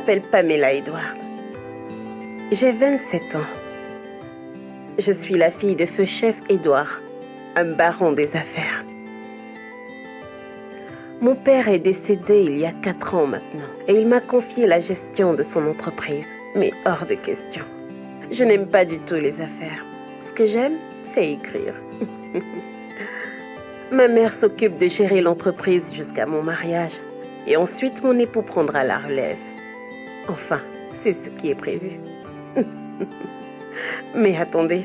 m'appelle Pamela Edward. J'ai 27 ans. Je suis la fille de feu chef Edward, un baron des affaires. Mon père est décédé il y a 4 ans maintenant et il m'a confié la gestion de son entreprise, mais hors de question. Je n'aime pas du tout les affaires. Ce que j'aime, c'est écrire. Ma mère s'occupe de gérer l'entreprise jusqu'à mon mariage et ensuite mon époux prendra la relève. Enfin, c'est ce qui est prévu. Mais attendez,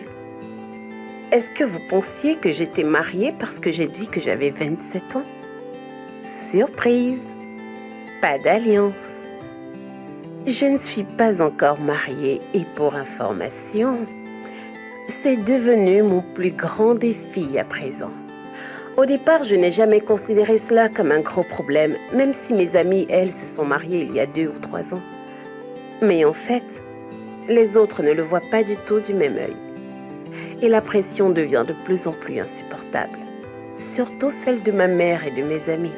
est-ce que vous pensiez que j'étais mariée parce que j'ai dit que j'avais 27 ans? Surprise, pas d'alliance. Je ne suis pas encore mariée et pour information, c'est devenu mon plus grand défi à présent. Au départ, je n'ai jamais considéré cela comme un gros problème, même si mes amies, elles, se sont mariées il y a 2 ou 3 ans. Mais en fait, les autres ne le voient pas du tout du même œil. Et la pression devient de plus en plus insupportable. Surtout celle de ma mère et de mes amis.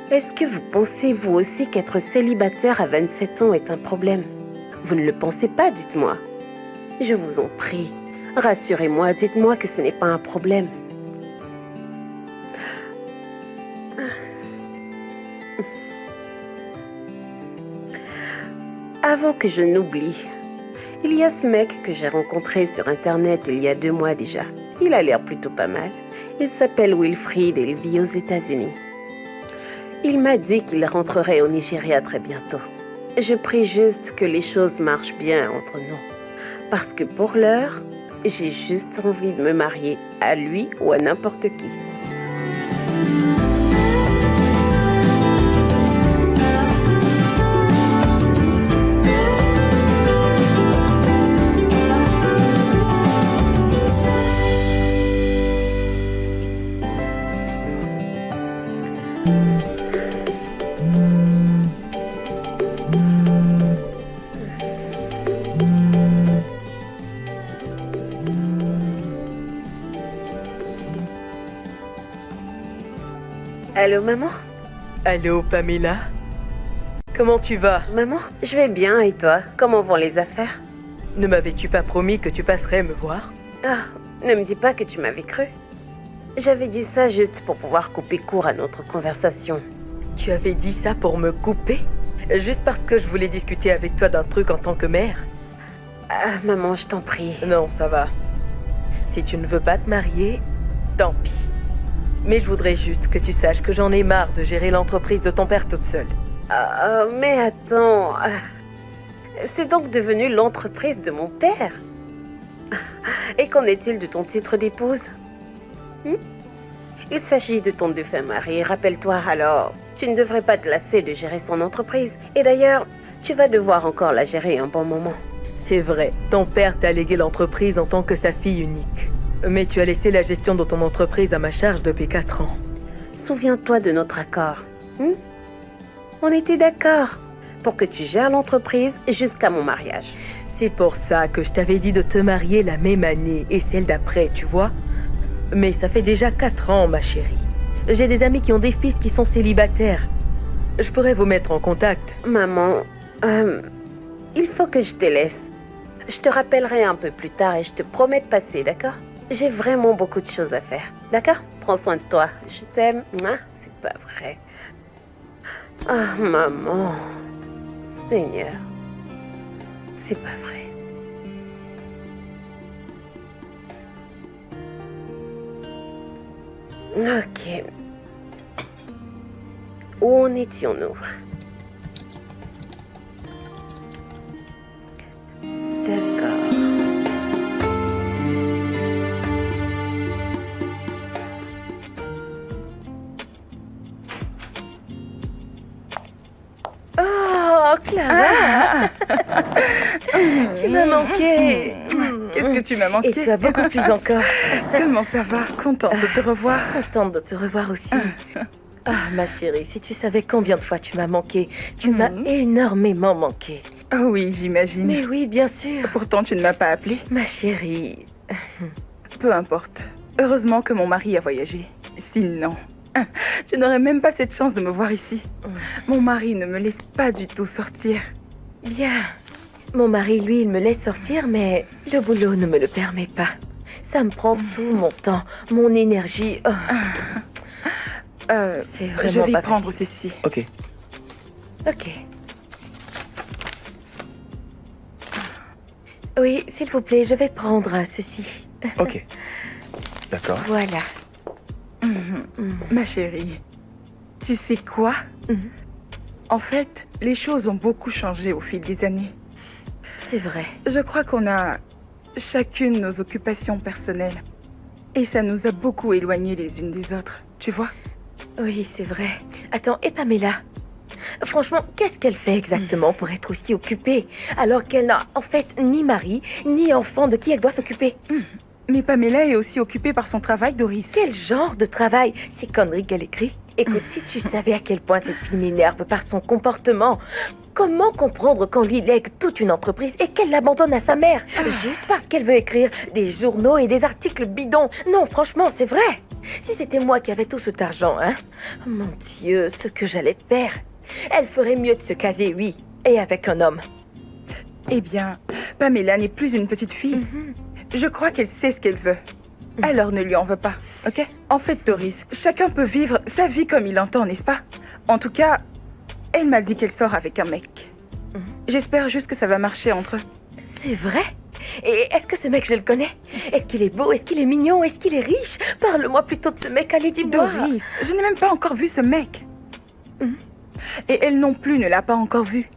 Est-ce que vous pensez vous aussi qu'être célibataire à 27 ans est un problème? Vous ne le pensez pas, dites-moi. Je vous en prie, rassurez-moi, dites-moi que ce n'est pas un problème. Avant que je n'oublie, il y a ce mec que j'ai rencontré sur Internet il y a 2 mois déjà. Il a l'air plutôt pas mal. Il s'appelle Wilfried et il vit aux États-Unis. Il m'a dit qu'il rentrerait au Nigeria très bientôt. Je prie juste que les choses marchent bien entre nous. Parce que pour l'heure, j'ai juste envie de me marier à lui ou à n'importe qui. Allô, maman? Allô, Pamela? Comment tu vas? Maman, je vais bien et toi? Comment vont les affaires? Ne m'avais-tu pas promis que tu passerais me voir? Ah, ne me dis pas que tu m'avais cru. J'avais dit ça juste pour pouvoir couper court à notre conversation. Tu avais dit ça pour me couper? Juste parce que je voulais discuter avec toi d'un truc en tant que mère? Ah, maman, je t'en prie. Non, ça va. Si tu ne veux pas te marier, tant pis. Mais je voudrais juste que tu saches que j'en ai marre de gérer l'entreprise de ton père toute seule. Mais attends... C'est donc devenu l'entreprise de mon père? Et qu'en est-il de ton titre d'épouse? Il s'agit de ton défunt mari, rappelle-toi alors. Tu ne devrais pas te lasser de gérer son entreprise. Et d'ailleurs, tu vas devoir encore la gérer un bon moment. C'est vrai, ton père t'a légué l'entreprise en tant que sa fille unique. Mais tu as laissé la gestion de ton entreprise à ma charge depuis 4 ans. Souviens-toi de notre accord. On était d'accord pour que tu gères l'entreprise jusqu'à mon mariage. C'est pour ça que je t'avais dit de te marier la même année et celle d'après, tu vois. Mais ça fait déjà 4 ans, ma chérie. J'ai des amis qui ont des fils qui sont célibataires. Je pourrais vous mettre en contact. Maman, il faut que je te laisse. Je te rappellerai un peu plus tard et je te promets de passer, d'accord? J'ai vraiment beaucoup de choses à faire, d'accord? Prends soin de toi. Je t'aime. C'est pas vrai. Ah, maman. Seigneur. C'est pas vrai. Ok. Où en étions-nous? D'accord. Oh, Clara! Tu m'as manqué. Qu'est-ce que tu m'as manqué? Et tu as beaucoup plus encore. Comment ça va? Contente de te revoir. Contente de te revoir aussi. Ah, ma chérie, si tu savais combien de fois tu m'as manqué. Tu m'as énormément manqué. Oh oui, j'imagine. Mais oui, bien sûr. Pourtant, tu ne m'as pas appelée. Ma chérie. Peu importe. Heureusement que mon mari a voyagé. Sinon... Je n'aurais même pas cette chance de me voir ici. Mon mari ne me laisse pas du tout sortir. Bien. Mon mari, lui, il me laisse sortir, mais le boulot ne me le permet pas. Ça me prend tout mon temps, mon énergie. Oh. C'est vraiment je vais pas prendre facile. ceci. Ok. Ok. Oui, s'il vous plaît, je vais prendre ceci. Ok. D'accord. Voilà. Ma chérie, tu sais quoi? En fait, les choses ont beaucoup changé au fil des années. C'est vrai. Je crois qu'on a chacune nos occupations personnelles. Et ça nous a beaucoup éloignées les unes des autres, tu vois? Oui, c'est vrai. Attends, et Pamela? Franchement, qu'est-ce qu'elle fait exactement pour être aussi occupée, alors qu'elle n'a en fait ni mari, ni enfant de qui elle doit s'occuper? Mais Pamela est aussi occupée par son travail, Doris. Quel genre de travail? Ces conneries qu'elle écrit? Écoute, si tu savais à quel point cette fille m'énerve par son comportement, comment comprendre qu'on lui lègue toute une entreprise et qu'elle l'abandonne à sa mère, juste parce qu'elle veut écrire des journaux et des articles bidons? Non, franchement, c'est vrai. Si c'était moi qui avais tout cet argent, hein? Mon Dieu, ce que j'allais faire. Elle ferait mieux de se caser, oui, et avec un homme. Eh bien, Pamela n'est plus une petite fille. Je crois qu'elle sait ce qu'elle veut. Alors ne lui en veux pas, ok? En fait, Doris, chacun peut vivre sa vie comme il l'entend, n'est-ce pas? En tout cas, elle m'a dit qu'elle sort avec un mec. J'espère juste que ça va marcher entre eux. C'est vrai? Et est-ce que ce mec, je le connais? Est-ce qu'il est beau? Est-ce qu'il est mignon? Est-ce qu'il est riche? Parle-moi plutôt de ce mec, allez, dis-moi. Doris, je n'ai même pas encore vu ce mec. Et elle non plus ne l'a pas encore vu.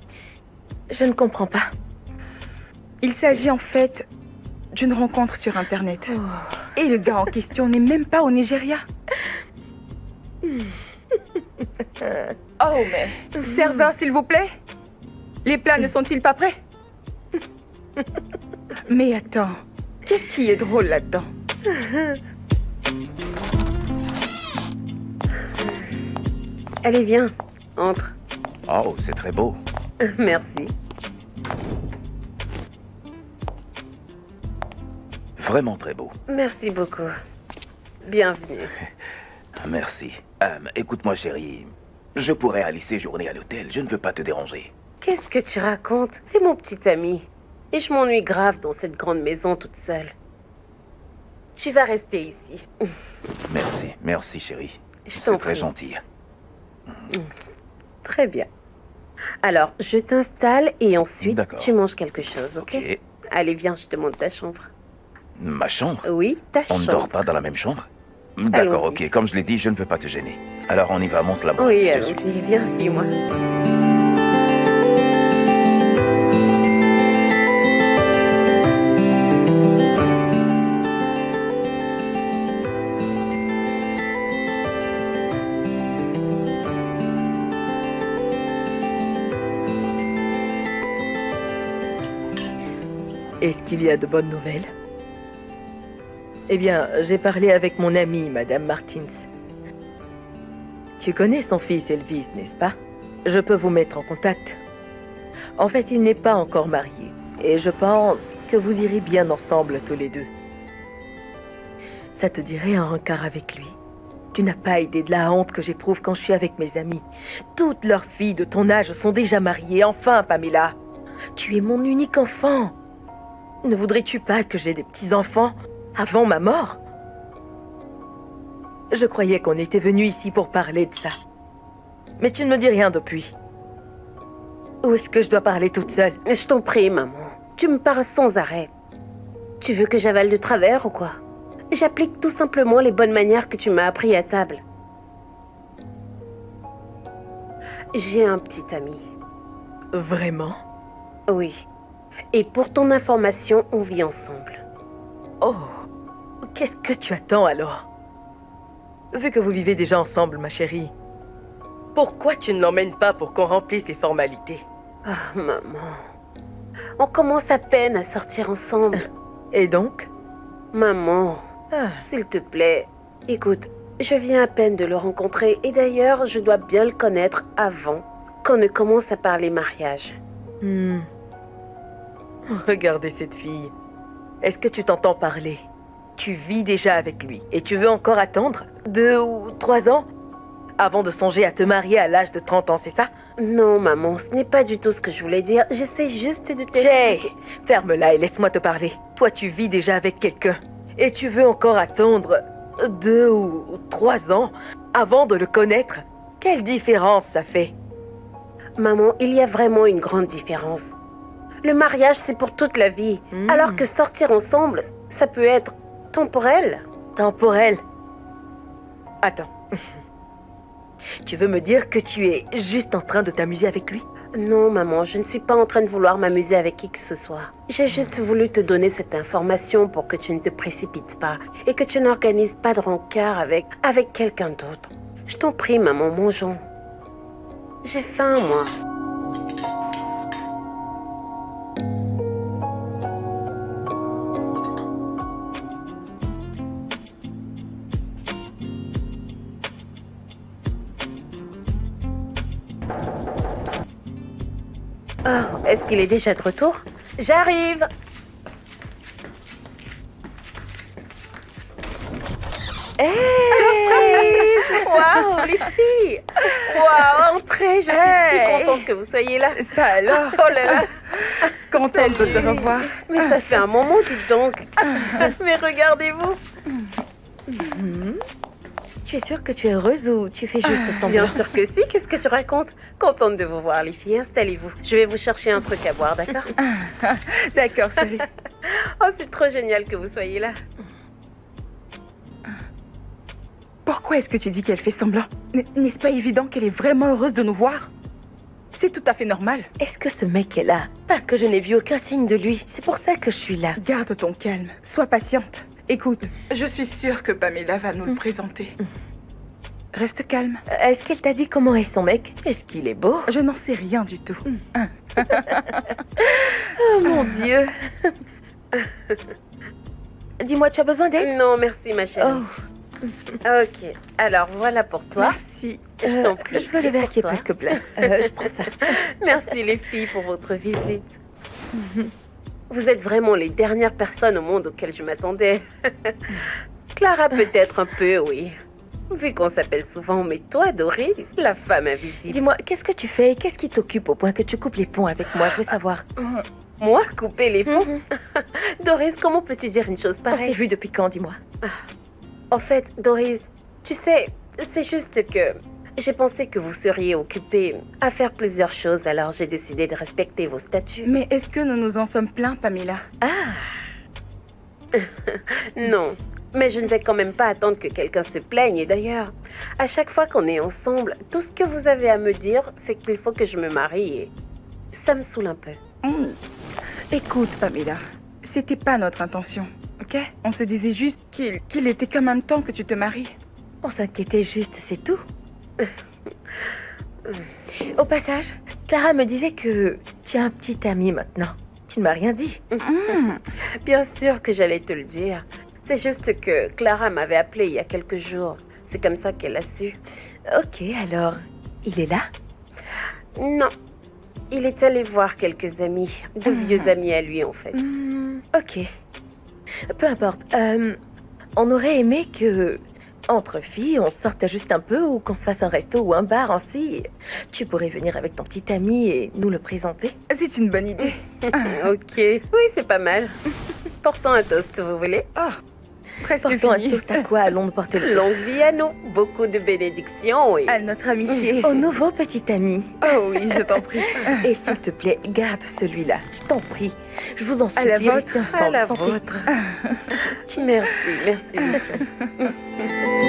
Je ne comprends pas. Il s'agit en fait d'une rencontre sur Internet. Et le gars en question n'est même pas au Nigeria. Oh, mais... Serveur, s'il vous plaît? Les plats ne sont-ils pas prêts? Mais attends, qu'est-ce qui est drôle là-dedans? Allez, viens, entre. Oh, c'est très beau. Merci. Vraiment très beau. Merci beaucoup. Bienvenue. Merci. Écoute-moi, chérie. Je pourrais aller séjourner à l'hôtel. Je ne veux pas te déranger. Qu'est-ce que tu racontes? C'est mon petit ami. Et je m'ennuie grave dans cette grande maison toute seule. Tu vas rester ici. Merci. Merci, chérie. Je t'en C'est très prie. gentil. Très bien. Alors, je t'installe et ensuite, D'accord. tu manges quelque chose, ok? Ok. Allez, viens, je te montre ta chambre. Ma chambre? Oui, ta On ne chambre. dort pas dans la même chambre? D'accord, Allons-y. ok. Comme je l'ai dit, je ne veux pas te gêner. Alors on y va, monte là-bas. Oui, Je te suis. allons-y, viens, suis-moi. Est-ce qu'il y a de bonnes nouvelles? Eh bien, j'ai parlé avec mon amie, Madame Martins. Tu connais son fils Elvis, n'est-ce pas? Je peux vous mettre en contact. En fait, il n'est pas encore marié. Et je pense que vous irez bien ensemble tous les deux. Ça te dirait un rencard avec lui? Tu n'as pas idée de la honte que j'éprouve quand je suis avec mes amis. Toutes leurs filles de ton âge sont déjà mariées. Enfin, Pamela, tu es mon unique enfant. Ne voudrais-tu pas que j'aie des petits-enfants avant ma mort? Je croyais qu'on était venu ici pour parler de ça. Mais tu ne me dis rien depuis. Ou est-ce que je dois parler toute seule? Je t'en prie, maman. Tu me parles sans arrêt. Tu veux que j'avale de travers ou quoi? J'applique tout simplement les bonnes manières que tu m'as appris à table. J'ai un petit ami. Vraiment? Oui. Et pour ton information, on vit ensemble. Oh, qu'est-ce que tu attends alors? Vu que vous vivez déjà ensemble, ma chérie, pourquoi tu ne l'emmènes pas pour qu'on remplisse les formalités? Ah, maman. On commence à peine à sortir ensemble. Et donc? Maman, s'il te plaît, écoute, je viens à peine de le rencontrer et d'ailleurs, je dois bien le connaître avant qu'on ne commence à parler mariage. Regardez cette fille. Est-ce que tu t'entends parler? Tu vis déjà avec lui et tu veux encore attendre 2 ou 3 ans? avant de songer à te marier à l'âge de 30 ans, c'est ça? Non, maman, ce n'est pas du tout ce que je voulais dire. J'essaie juste de Jay, t'expliquer. ferme-la et laisse-moi te parler. Toi, tu vis déjà avec quelqu'un. Et tu veux encore attendre 2 ou 3 ans avant de le connaître? Quelle différence ça fait? Maman, il y a vraiment une grande différence. Le mariage, c'est pour toute la vie. Alors que sortir ensemble, ça peut être temporel. Temporel. Attends. Tu veux me dire que tu es juste en train de t'amuser avec lui? Non, maman, je ne suis pas en train de vouloir m'amuser avec qui que ce soit. J'ai juste voulu te donner cette information pour que tu ne te précipites pas et que tu n'organises pas de rencard avec quelqu'un d'autre. Je t'en prie, maman, mangeons. J'ai faim, moi. Oh, est-ce qu'il est déjà de retour? J'arrive! Hey! Waouh, les filles! Waouh, entrez, je suis si contente que vous soyez là. Ça alors? Oh là là! Contente de te Salut. revoir. Mais ça fait un moment, dites donc. Mais regardez-vous. Tu es sûre que tu es heureuse ou tu fais juste semblant? Bien sûr que si, qu'est-ce que tu racontes? Contente de vous voir, les filles, installez-vous. Je vais vous chercher un truc à boire, d'accord? D'accord, chérie. Oh, c'est trop génial que vous soyez là. Pourquoi est-ce que tu dis qu'elle fait semblant? N'est-ce pas évident qu'elle est vraiment heureuse de nous voir? C'est tout à fait normal. Est-ce que ce mec est là? Parce que je n'ai vu aucun signe de lui. C'est pour ça que je suis là. Garde ton calme. Sois patiente. Écoute, je suis sûre que Pamela va nous le présenter. Reste calme. Est-ce qu'elle t'a dit comment est son mec? Est-ce qu'il est beau? Je n'en sais rien du tout. Oh mon Dieu! Dis-moi, tu as besoin d'aide? Non, merci, ma chérie. Oh, Ok, alors voilà pour toi. Merci. Je t'en prie. je veux le Et verre pour qui est toi. presque plein. Je prends ça. Merci les filles pour votre visite. Vous êtes vraiment les dernières personnes au monde auxquelles je m'attendais. Clara peut-être un peu, oui. Vu qu'on s'appelle souvent, mais toi, Doris, la femme invisible. Dis-moi, qu'est-ce que tu fais et qu'est-ce qui t'occupe au point que tu coupes les ponts avec moi? Je veux savoir. Moi, couper les ponts. Doris, comment peux-tu dire une chose On s'est pareille? vu depuis quand, dis-moi? En fait, Doris, tu sais, c'est juste que j'ai pensé que vous seriez occupée à faire plusieurs choses, alors j'ai décidé de respecter vos statuts. Mais est-ce que nous nous en sommes plaints, Pamela? Non, mais je ne vais quand même pas attendre que quelqu'un se plaigne. Et d'ailleurs, à chaque fois qu'on est ensemble, tout ce que vous avez à me dire, c'est qu'il faut que je me marie et ça me saoule un peu. Écoute, Pamela, c'était pas notre intention, ok? On se disait juste qu'il était quand même temps que tu te maries. On s'inquiétait juste, c'est tout. Au passage, Clara me disait que tu as un petit ami maintenant. Tu ne m'as rien dit. Bien sûr que j'allais te le dire. C'est juste que Clara m'avait appelé il y a quelques jours. C'est comme ça qu'elle a su. Ok, alors, il est là? Non, il est allé voir quelques amis, de vieux amis à lui en fait. Ok. Peu importe. On aurait aimé que, entre filles, on sorte juste un peu ou qu'on se fasse un resto ou un bar ainsi. Tu pourrais venir avec ton petit ami et nous le présenter. C'est une bonne idée. Ok, oui, c'est pas mal. Portons un toast, vous voulez? Oh, presque Portons un fini. toast à quoi? Allons nous porter le toast. Longue vie à nous, beaucoup de bénédictions et... À notre amitié. Au nouveau petit ami. Oh oui, je t'en prie. Et s'il te plaît, garde celui-là. Je t'en prie. Je vous en À la supplie, restez vôtre. ensemble. À la santé. vôtre. Merci, merci. les filles.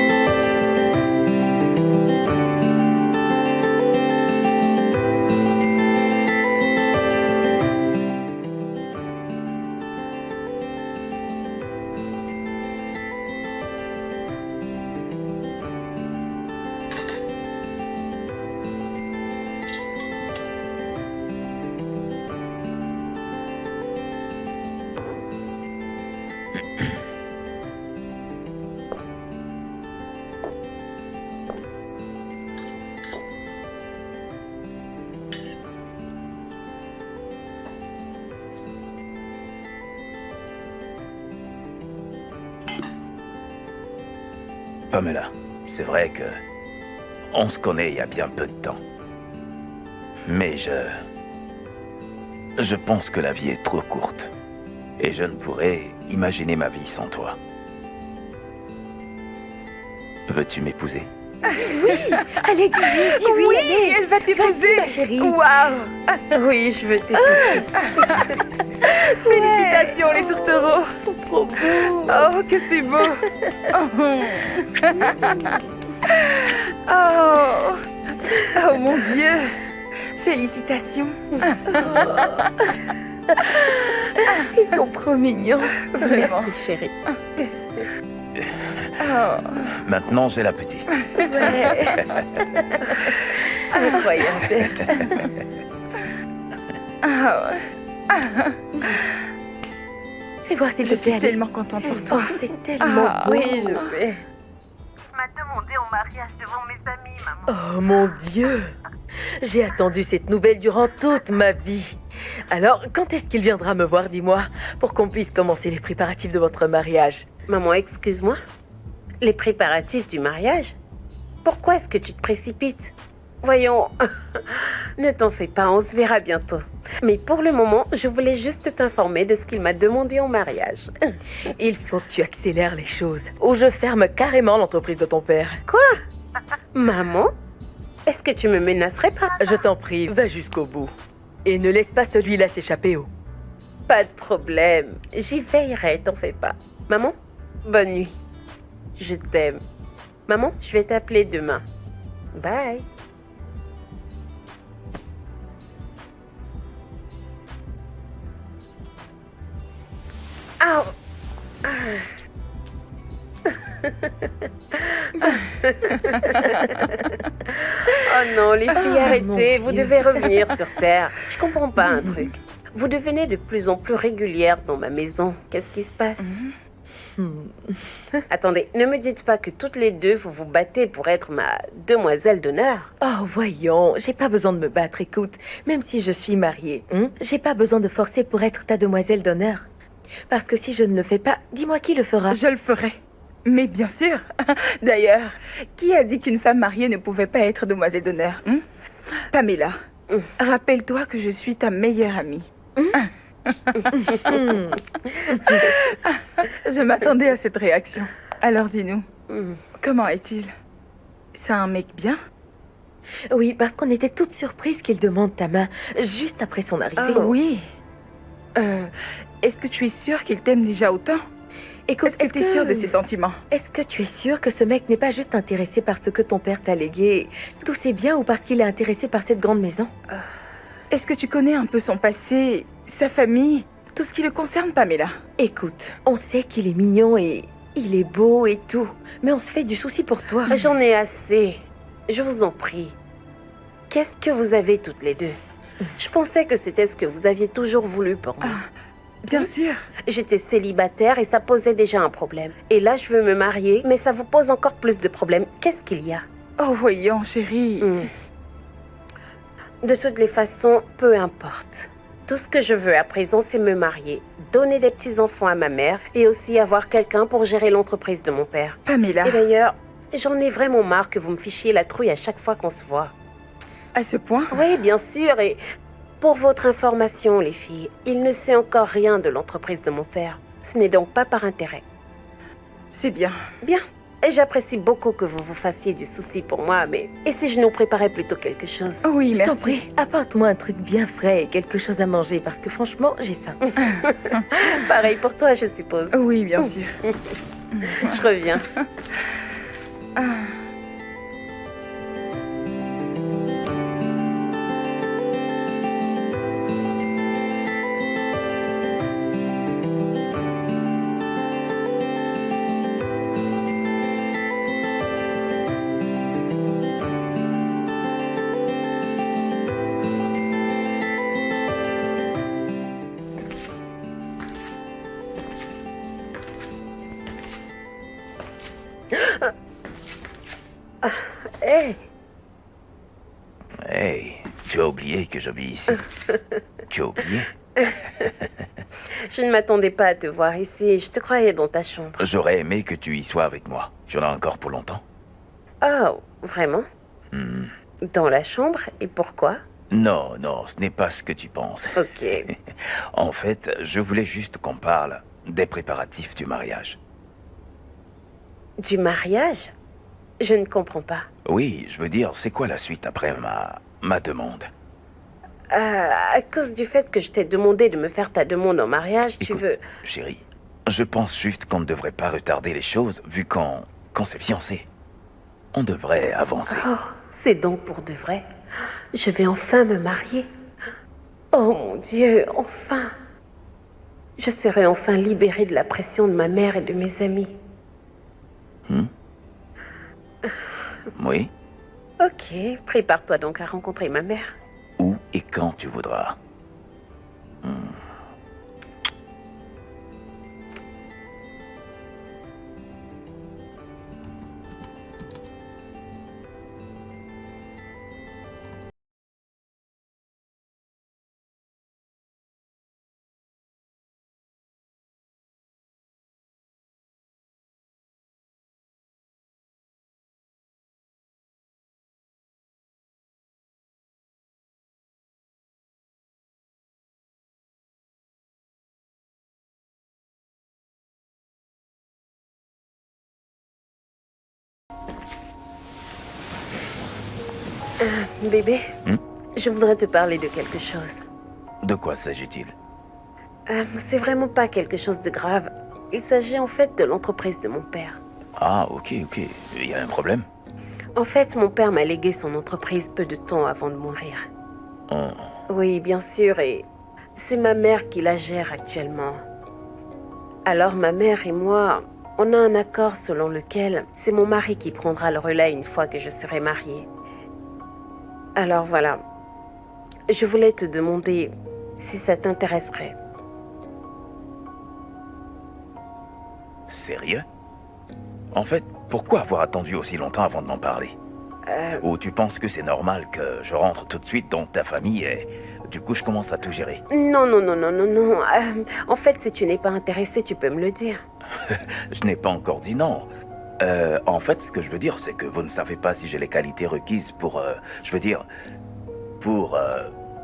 Pamela, c'est vrai que On se connaît il y a bien peu de temps. Mais je pense que la vie est trop courte. Et je ne pourrais imaginer ma vie sans toi. Veux-tu m'épouser? Allez, dis-lui, dis-lui, Oui, allez. elle va t'épouser. Vas-y, ma chérie. Waouh! Oui, je veux t'épouser. Félicitations, les tourtereaux. Ils sont trop beaux. Oh, que c'est beau. Oh. Oh mon Dieu. Félicitations. Ils sont trop mignons. Vraiment. Merci, chérie. Oh. Maintenant, j'ai l'appétit. Ouais. Incroyable. Oh. Fais voir s'il Je te plaît. suis allez. tellement contente pour toi. Oh, c'est tellement Ah, beau. Oui, je sais. M'a demandé en mariage devant mes amis, maman. Oh mon Dieu. J'ai attendu cette nouvelle durant toute ma vie. Alors, quand est-ce qu'il viendra me voir, dis-moi, pour qu'on puisse commencer les préparatifs de votre mariage? Maman, excuse-moi. Les préparatifs du mariage? Pourquoi est-ce que tu te précipites? Voyons, ne t'en fais pas, on se verra bientôt. Mais pour le moment, je voulais juste t'informer de ce qu'il m'a demandé en mariage. Il faut que tu accélères les choses, ou je ferme carrément l'entreprise de ton père. Maman, est-ce que tu me menacerais pas? Je t'en prie, va jusqu'au bout. Et ne laisse pas celui-là s'échapper, oh. Pas de problème, j'y veillerai, t'en fais pas. Maman, bonne nuit. Je t'aime. Maman, je vais t'appeler demain. Bye. Ah. Oh non, les filles, arrêtez. mon Vous Dieu. devez revenir sur Terre. Je comprends pas un truc. Vous devenez de plus en plus régulière dans ma maison. Qu'est-ce qui se passe? Attendez, ne me dites pas que toutes les deux, vous vous battez pour être ma demoiselle d'honneur. Oh, voyons, j'ai pas besoin de me battre, écoute. Même si je suis mariée, j'ai pas besoin de forcer pour être ta demoiselle d'honneur. Parce que si je ne le fais pas, dis-moi qui le fera. Je le ferai. Mais bien sûr. D'ailleurs, qui a dit qu'une femme mariée ne pouvait pas être demoiselle d'honneur, Pamela, rappelle-toi que je suis ta meilleure amie. Je m'attendais à cette réaction. Alors dis-nous, comment est-il? C'est un mec bien? Oui, parce qu'on était toutes surprises qu'il demande ta main juste après son arrivée. Oui. Est-ce que tu es sûre qu'il t'aime déjà autant? Écoute, Est-ce que tu es sûre de ses sentiments? Est-ce que tu es sûre que ce mec n'est pas juste intéressé par ce que ton père t'a légué, tous ses biens, ou parce qu'il est intéressé par cette grande maison? Est-ce que tu connais un peu son passé, sa famille, tout ce qui le concerne, Pamela? Écoute, on sait qu'il est mignon et il est beau et tout, mais on se fait du souci pour toi. J'en ai assez. Je vous en prie. Qu'est-ce que vous avez toutes les deux? Je pensais que c'était ce que vous aviez toujours voulu pour moi. Bien sûr. J'étais célibataire et ça posait déjà un problème. Et là, je veux me marier, mais ça vous pose encore plus de problèmes. Qu'est-ce qu'il y a? Oh, voyons, chérie. De toutes les façons, peu importe. Tout ce que je veux à présent, c'est me marier, donner des petits-enfants à ma mère et aussi avoir quelqu'un pour gérer l'entreprise de mon père. Pamela, Et d'ailleurs, j'en ai vraiment marre que vous me fichiez la trouille à chaque fois qu'on se voit. à ce point? Oui, bien sûr, et pour votre information, les filles, il ne sait encore rien de l'entreprise de mon père. Ce n'est donc pas par intérêt. C'est bien. Bien. Et j'apprécie beaucoup que vous vous fassiez du souci pour moi, mais... Et si je nous préparais plutôt quelque chose? Oui, Je t'en merci. prie, apporte-moi un truc bien frais et quelque chose à manger, parce que franchement, j'ai faim. Pareil pour toi, je suppose. Oui, bien sûr. Je reviens. Hé, Hey, tu as oublié que je vis ici. Tu as oublié? je ne m'attendais pas à te voir ici. Je te croyais dans ta chambre. J'aurais aimé que tu y sois avec moi. Tu en as encore pour longtemps? Oh, vraiment? Dans la chambre? Et pourquoi? Non, non, ce n'est pas ce que tu penses. Ok. En fait, je voulais juste qu'on parle des préparatifs du mariage. Du mariage? Je ne comprends pas. Oui, je veux dire, c'est quoi la suite après ma demande? À cause du fait que je t'ai demandé de me faire ta demande en mariage, tu Écoute, veux... chérie, je pense juste qu'on ne devrait pas retarder les choses vu qu'on s'est fiancés. On devrait avancer. Oh, c'est donc pour de vrai. Je vais enfin me marier. Oh mon Dieu, enfin. Je serai enfin libérée de la pression de ma mère et de mes amis. Oui? Ok, prépare-toi donc à rencontrer ma mère. Où et quand tu voudras. Bébé, je voudrais te parler de quelque chose. De quoi s'agit-il? C'est vraiment pas quelque chose de grave. Il s'agit en fait de l'entreprise de mon père. Ah, ok, ok. Il y a un problème? En fait, mon père m'a légué son entreprise peu de temps avant de mourir. Oh. Oui, bien sûr, et c'est ma mère qui la gère actuellement. Alors ma mère et moi, on a un accord selon lequel c'est mon mari qui prendra le relais une fois que je serai mariée. Alors voilà, je voulais te demander si ça t'intéresserait. Sérieux? En fait, pourquoi avoir attendu aussi longtemps avant de m'en parler? Ou tu penses que c'est normal que je rentre tout de suite dans ta famille et du coup je commence à tout gérer? Non, non, non, non, non, non. En fait, si tu n'es pas intéressé, tu peux me le dire. Je n'ai pas encore dit non. En fait, ce que je veux dire, c'est que vous ne savez pas si j'ai les qualités requises pour, pour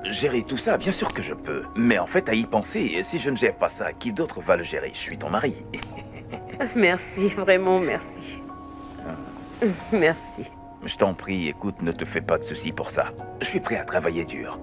gérer tout ça. Bien sûr que je peux. Mais en fait, à y penser, si je ne gère pas ça, qui d'autre va le gérer? Je suis ton mari. Merci, vraiment merci. Merci. Je t'en prie, écoute, ne te fais pas de soucis pour ça. Je suis prêt à travailler dur.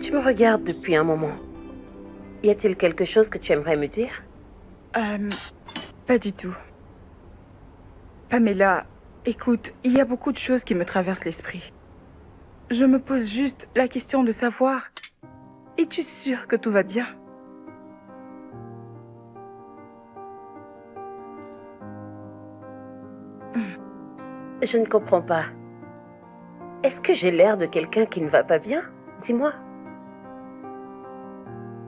Tu me regardes depuis un moment. Y a-t-il quelque chose que tu aimerais me dire? Pas du tout. Pamela, écoute, il y a beaucoup de choses qui me traversent l'esprit. Je me pose juste la question de savoir, es-tu sûre que tout va bien? Je ne comprends pas. Est-ce que j'ai l'air de quelqu'un qui ne va pas bien? Dis-moi.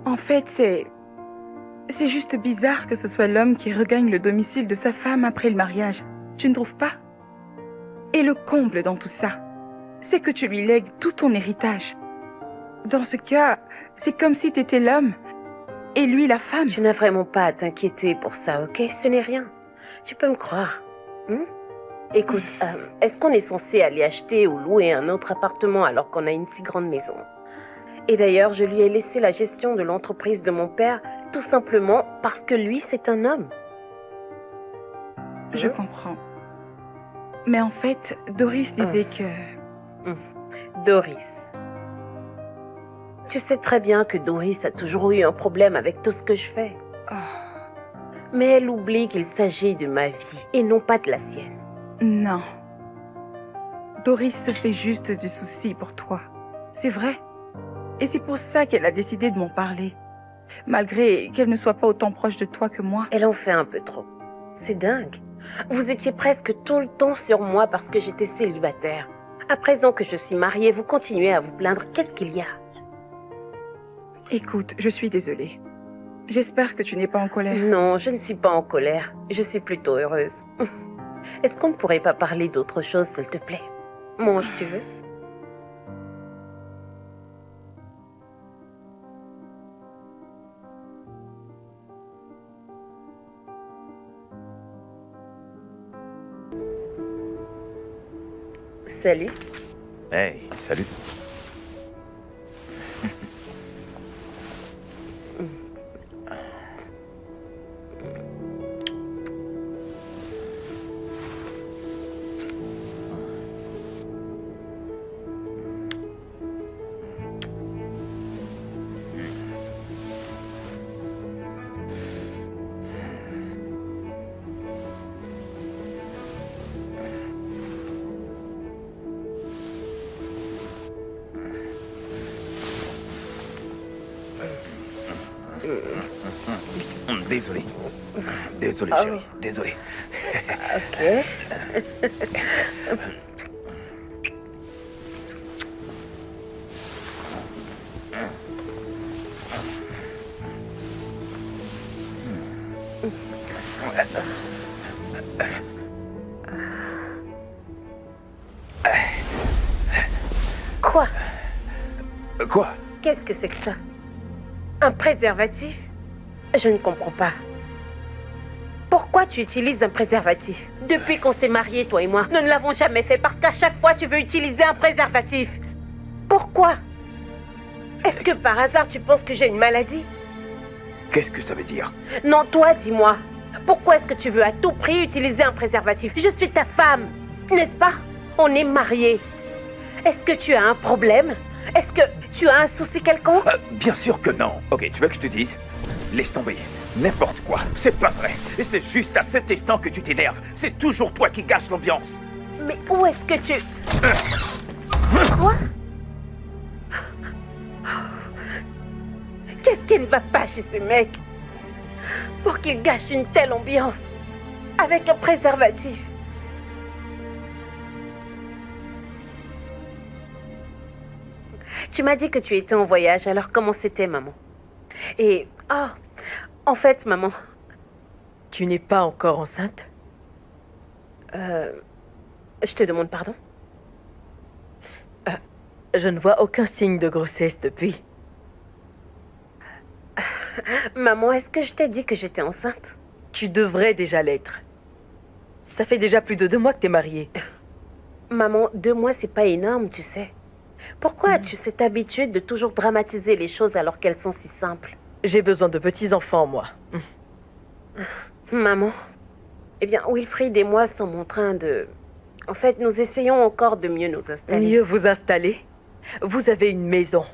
En fait, c'est juste bizarre que ce soit l'homme qui regagne le domicile de sa femme après le mariage. Tu ne trouves pas? Et le comble dans tout ça, c'est que tu lui lègues tout ton héritage. Dans ce cas, c'est comme si t'étais l'homme et lui la femme. Tu n'as vraiment pas à t'inquiéter pour ça, ok? Ce n'est rien. Tu peux me croire. Écoute, est-ce qu'on est censé aller acheter ou louer un autre appartement alors qu'on a une si grande maison? Et d'ailleurs, je lui ai laissé la gestion de l'entreprise de mon père, tout simplement parce que lui, c'est un homme. Je comprends. Mais en fait, Doris disait que... Doris. Tu sais très bien que Doris a toujours eu un problème avec tout ce que je fais. Mais elle oublie qu'il s'agit de ma vie et non pas de la sienne. Non. Doris se fait juste du souci pour toi. C'est vrai. Et c'est pour ça qu'elle a décidé de m'en parler. Malgré qu'elle ne soit pas autant proche de toi que moi. Elle en fait un peu trop. C'est dingue. Vous étiez presque tout le temps sur moi parce que j'étais célibataire. À présent que je suis mariée, vous continuez à vous plaindre. Qu'est-ce qu'il y a? Écoute, je suis désolée. J'espère que tu n'es pas en colère. Non, je ne suis pas en colère. Je suis plutôt heureuse. Est-ce qu'on ne pourrait pas parler d'autre chose, s'il te plaît? Mange, tu veux? Salut. Hey, salut. Désolé. Désolé, Oh. chérie. Désolé. Ok. Quoi? Quoi? Qu'est-ce que c'est que ça? Un préservatif? Je ne comprends pas. Pourquoi tu utilises un préservatif? Depuis qu'on s'est mariés, toi et moi, nous ne l'avons jamais fait parce qu'à chaque fois, tu veux utiliser un préservatif. Pourquoi? Est-ce que par hasard, tu penses que j'ai une maladie? Qu'est-ce que ça veut dire? Non, toi, dis-moi. Pourquoi est-ce que tu veux à tout prix utiliser un préservatif? Je suis ta femme, n'est-ce pas? On est mariés. Est-ce que tu as un problème? Est-ce que tu as un souci quelconque? Bien sûr que non. Ok, tu veux que je te dise? Laisse tomber. N'importe quoi. C'est pas vrai. Et c'est juste à cet instant que tu t'énerves. C'est toujours toi qui gâches l'ambiance. Mais où est-ce que tu... Quoi? Qu'est-ce qui ne va pas chez ce mec? Pour qu'il gâche une telle ambiance avec un préservatif. Tu m'as dit que tu étais en voyage, alors comment c'était, maman? Et... Oh, en fait, maman... Tu n'es pas encore enceinte? Je te demande pardon? Je ne vois aucun signe de grossesse depuis. Maman, est-ce que je t'ai dit que j'étais enceinte? Tu devrais déjà l'être. Ça fait déjà plus de 2 mois que t'es mariée. Maman, 2 mois, c'est pas énorme, tu sais. Pourquoi as-tu cette habitude de toujours dramatiser les choses alors qu'elles sont si simples? J'ai besoin de petits-enfants, moi. Maman, eh bien, Wilfried et moi sommes en train de... En fait, nous essayons encore de mieux nous installer. Mieux vous installer? Vous avez une maison,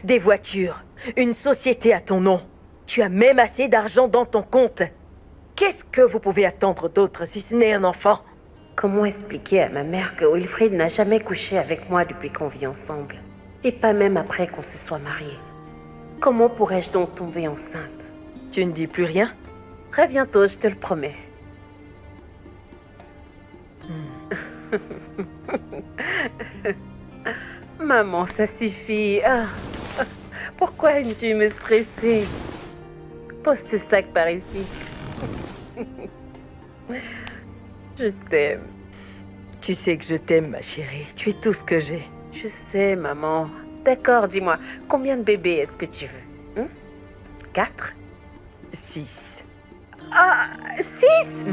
des voitures, une société à ton nom. Tu as même assez d'argent dans ton compte. Qu'est-ce que vous pouvez attendre d'autre si ce n'est un enfant? Comment expliquer à ma mère que Wilfried n'a jamais couché avec moi depuis qu'on vit ensemble? Et pas même après qu'on se soit mariés. Comment pourrais-je donc tomber enceinte? Tu ne dis plus rien? Très bientôt, je te le promets. Maman, ça suffit. Ah. Pourquoi aimes-tu me stresser? Pose tes sacs par ici. Je t'aime. Tu sais que je t'aime, ma chérie. Tu es tout ce que j'ai. Je sais, maman. D'accord, dis-moi, combien de bébés est-ce que tu veux? 4? 6. Ah, 6?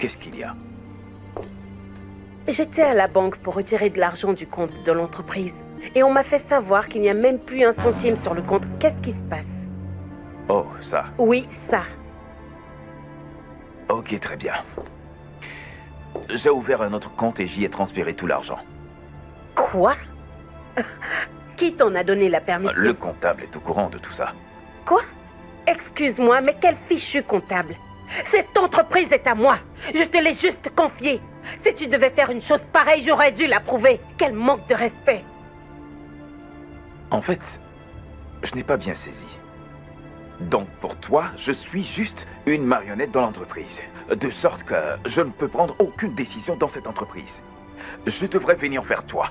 Qu'est-ce qu'il y a? J'étais à la banque pour retirer de l'argent du compte de l'entreprise. Et on m'a fait savoir qu'il n'y a même plus un centime sur le compte. Qu'est-ce qui se passe? Oh, ça. Oui, ça. Ok, très bien. J'ai ouvert un autre compte et j'y ai transféré tout l'argent. Quoi? Qui t'en a donné la permission? Le comptable est au courant de tout ça. Quoi? Excuse-moi, mais quel fichu comptable? Cette entreprise est à moi. Je te l'ai juste confiée. Si tu devais faire une chose pareille, j'aurais dû l'approuver. Quel manque de respect. En fait, je n'ai pas bien saisi. Donc pour toi, je suis juste une marionnette dans l'entreprise. De sorte que je ne peux prendre aucune décision dans cette entreprise. Je devrais venir vers toi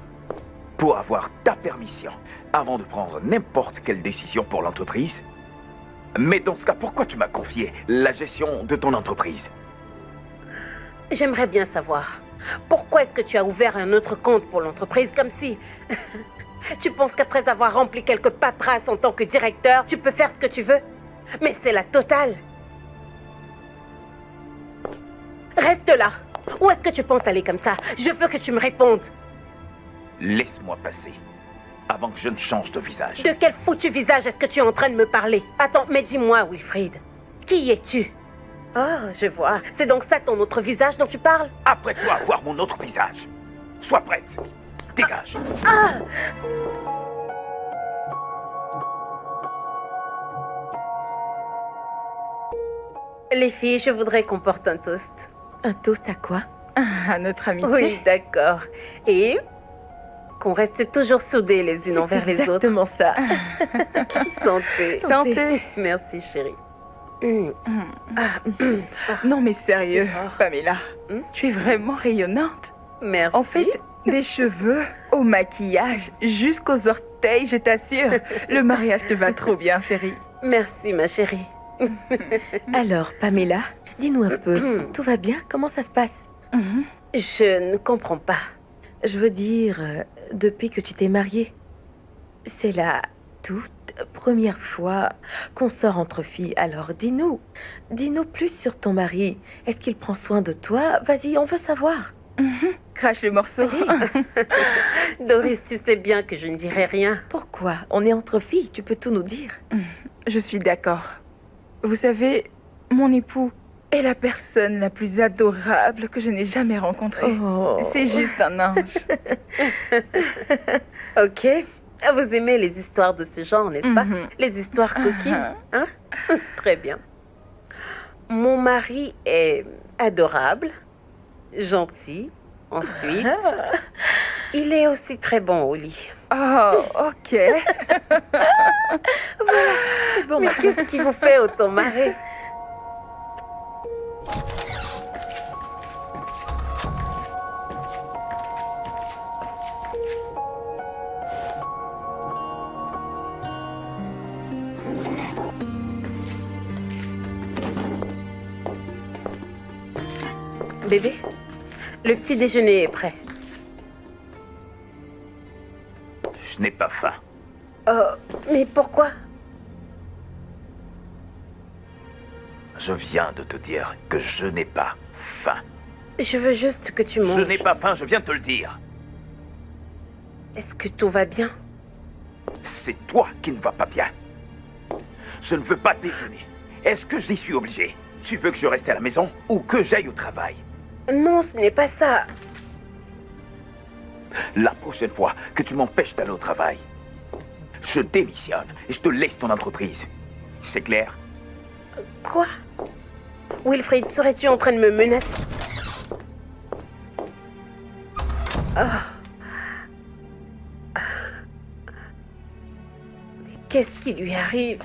pour avoir ta permission avant de prendre n'importe quelle décision pour l'entreprise. Mais dans ce cas, pourquoi tu m'as confié la gestion de ton entreprise? J'aimerais bien savoir. Pourquoi est-ce que tu as ouvert un autre compte pour l'entreprise comme si... Tu penses qu'après avoir rempli quelques paperasses en tant que directeur, tu peux faire ce que tu veux? Mais c'est la totale. Reste là. Où est-ce que tu penses aller comme ça? Je veux que tu me répondes. Laisse-moi passer avant que je ne change de visage. De quel foutu visage est-ce que tu es en train de me parler? Attends, mais dis-moi, Wilfried. Qui es-tu? Oh, je vois. C'est donc ça ton autre visage dont tu parles? Après toi, voir mon autre visage. Sois prête. Dégage. Les filles, je voudrais qu'on porte un toast. Un toast à quoi? À notre amitié. Oui, d'accord. Et qu'on reste toujours soudés les unes envers les autres. Exactement ça. Santé. Santé. Merci, chérie. Non mais sérieux, C'est fort. Pamela, tu es vraiment rayonnante. Merci. En fait, des cheveux au maquillage jusqu'aux orteils, je t'assure. Le mariage te va trop bien, chérie. Merci, ma chérie. Alors, Pamela, dis-nous un peu. Tout va bien? Comment ça se passe? Je ne comprends pas. Je veux dire, depuis que tu t'es mariée, c'est la toute première fois qu'on sort entre filles. Alors, dis-nous plus sur ton mari. Est-ce qu'il prend soin de toi? Vas-y, on veut savoir. Crache le morceau. Doris, tu sais bien que je ne dirai rien. Pourquoi? On est entre filles, tu peux tout nous dire. Je suis d'accord. Vous savez, mon époux est la personne la plus adorable que je n'ai jamais rencontrée. Oh. C'est juste un ange. Ok. Vous aimez les histoires de ce genre, n'est-ce pas? Les histoires coquines, hein? Très bien. Mon mari est adorable, gentil. Ensuite, il est aussi très bon au lit. Oh, ok. C'est bon, Mais qu'est-ce qui vous fait autant marrer? Bébé, le petit déjeuner est prêt. Je n'ai pas faim. Oh, mais pourquoi? Je viens de te dire que je n'ai pas faim. Je veux juste que tu manges. Je n'ai pas faim, je viens de te le dire. Est-ce que tout va bien? C'est toi qui ne vas pas bien. Je ne veux pas déjeuner. Est-ce que j'y suis obligé? Tu veux que je reste à la maison ou que j'aille au travail? Non, ce n'est pas ça. La prochaine fois que tu m'empêches d'aller au travail, je démissionne et je te laisse ton entreprise. C'est clair? Quoi? Wilfried, serais-tu en train de me menacer? Mais qu'est-ce qui lui arrive?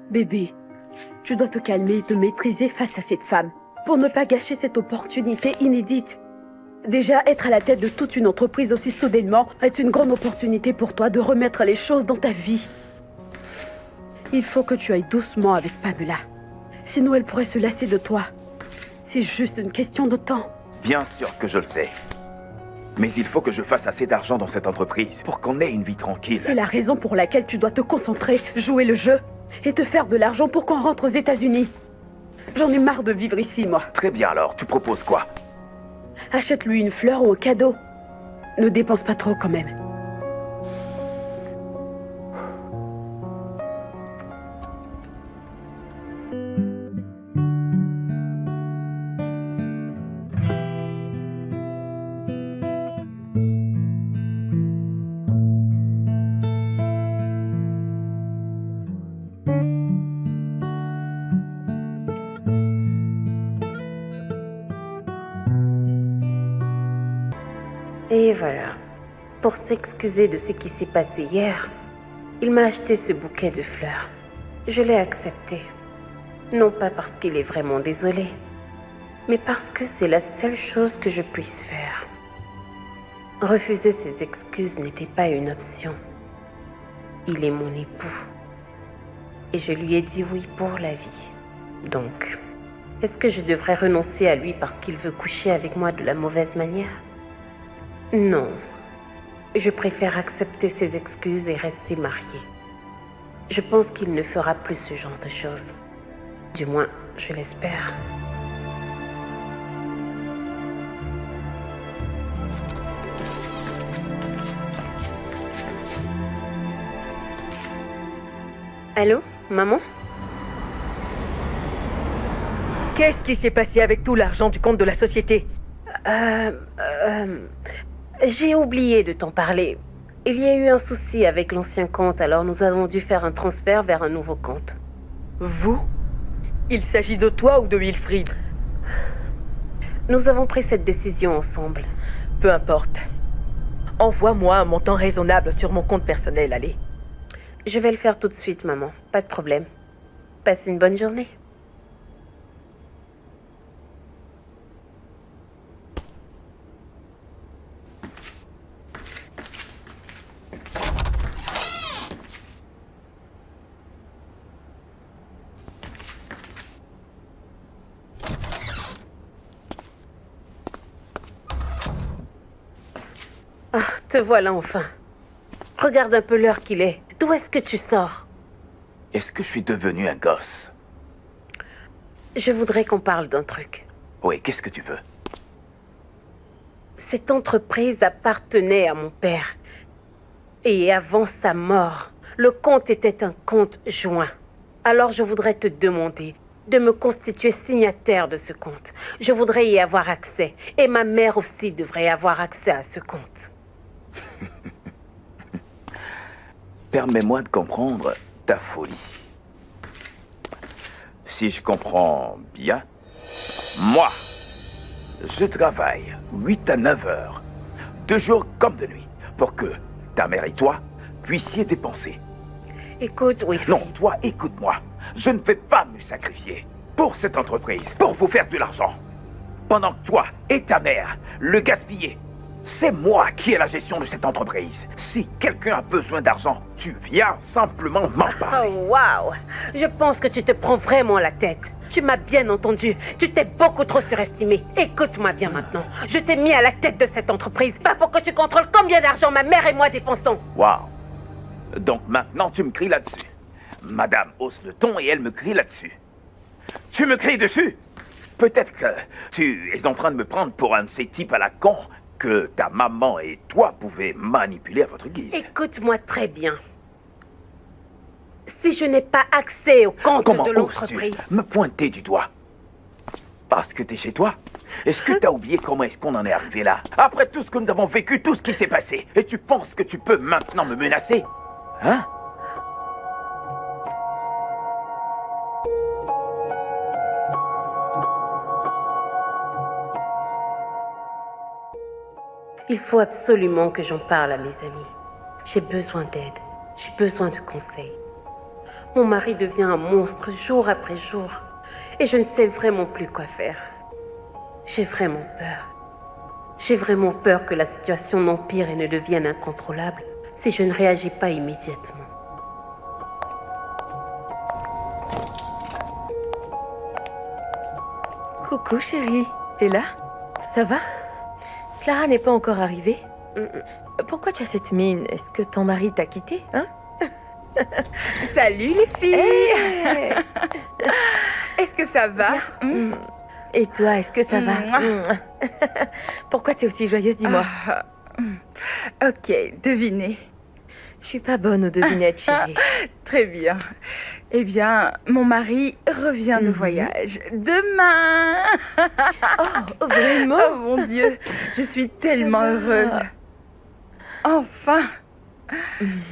Bébé, tu dois te calmer et te maîtriser face à cette femme pour ne pas gâcher cette opportunité inédite. Déjà, être à la tête de toute une entreprise aussi soudainement est une grande opportunité pour toi de remettre les choses dans ta vie. Il faut que tu ailles doucement avec Pamela. Sinon, elle pourrait se lasser de toi. C'est juste une question de temps. Bien sûr que je le sais. Mais il faut que je fasse assez d'argent dans cette entreprise pour qu'on ait une vie tranquille. C'est la raison pour laquelle tu dois te concentrer, jouer le jeu et te faire de l'argent pour qu'on rentre aux États-Unis. J'en ai marre de vivre ici, moi. Très bien alors, tu proposes quoi? Achète-lui une fleur ou un cadeau. Ne dépense pas trop quand même. Et voilà. Pour s'excuser de ce qui s'est passé hier, il m'a acheté ce bouquet de fleurs. Je l'ai accepté. Non pas parce qu'il est vraiment désolé, mais parce que c'est la seule chose que je puisse faire. Refuser ses excuses n'était pas une option. Il est mon époux. Et je lui ai dit oui pour la vie. Donc, est-ce que je devrais renoncer à lui parce qu'il veut coucher avec moi de la mauvaise manière ? Non. Je préfère accepter ses excuses et rester mariée. Je pense qu'il ne fera plus ce genre de choses. Du moins, je l'espère. Allô, maman? Qu'est-ce qui s'est passé avec tout l'argent du compte de la société? J'ai oublié de t'en parler. Il y a eu un souci avec l'ancien compte, alors nous avons dû faire un transfert vers un nouveau compte. Vous? Il s'agit de toi ou de Wilfried? Nous avons pris cette décision ensemble. Peu importe. Envoie-moi un montant raisonnable sur mon compte personnel, allez. Je vais le faire tout de suite, maman. Pas de problème. Passe une bonne journée. Ah, te voilà enfin. Regarde un peu l'heure qu'il est. D'où est-ce que tu sors? Est-ce que je suis devenu un gosse? Je voudrais qu'on parle d'un truc. Oui, qu'est-ce que tu veux? Cette entreprise appartenait à mon père. Et avant sa mort, le compte était un compte joint. Alors je voudrais te demander de me constituer signataire de ce compte. Je voudrais y avoir accès. Et ma mère aussi devrait avoir accès à ce compte. Permets-moi de comprendre ta folie. Si je comprends bien, moi, je travaille 8 à 9 heures, de jour comme de nuit, pour que ta mère et toi puissiez dépenser. Écoute, oui. Non, toi, écoute-moi. Je ne vais pas me sacrifier pour cette entreprise, pour vous faire de l'argent. Pendant que toi et ta mère le gaspillez. C'est moi qui ai la gestion de cette entreprise. Si quelqu'un a besoin d'argent, tu viens simplement m'en parler. Oh, waouh! Je pense que tu te prends vraiment la tête. Tu m'as bien entendu. Tu t'es beaucoup trop surestimé. Écoute-moi bien maintenant. Je t'ai mis à la tête de cette entreprise, pas pour que tu contrôles combien d'argent ma mère et moi dépensons. Waouh! Donc maintenant, tu me cries là-dessus. Madame hausse le ton et elle me crie là-dessus. Tu me cries dessus? Peut-être que tu es en train de me prendre pour un de ces types à la con que ta maman et toi pouvez manipuler à votre guise. Écoute-moi très bien. Si je n'ai pas accès au compte Comment de oses-tu l'entreprise... me pointer du doigt? Parce que t'es chez toi? Est-ce que t'as oublié comment est-ce qu'on en est arrivé là? Après tout ce que nous avons vécu, tout ce qui s'est passé, et tu penses que tu peux maintenant me menacer? Hein? Il faut absolument que j'en parle à mes amis. J'ai besoin d'aide. J'ai besoin de conseils. Mon mari devient un monstre jour après jour. Et je ne sais vraiment plus quoi faire. J'ai vraiment peur. J'ai vraiment peur que la situation n'empire et ne devienne incontrôlable si je ne réagis pas immédiatement. Coucou chérie, t'es là? Ça va? Clara n'est pas encore arrivée? Pourquoi tu as cette mine? Est-ce que ton mari t'a quitté, hein? Salut les filles. Hey. Est-ce que ça va? Et toi, est-ce que ça va? Pourquoi t'es aussi joyeuse, dis-moi? Ok, devinez. Je suis pas bonne aux devinettes, chérie. Très bien. Eh bien, mon mari revient de voyage demain. Oh, vraiment? Oh mon Dieu, je suis tellement heureuse. Enfin.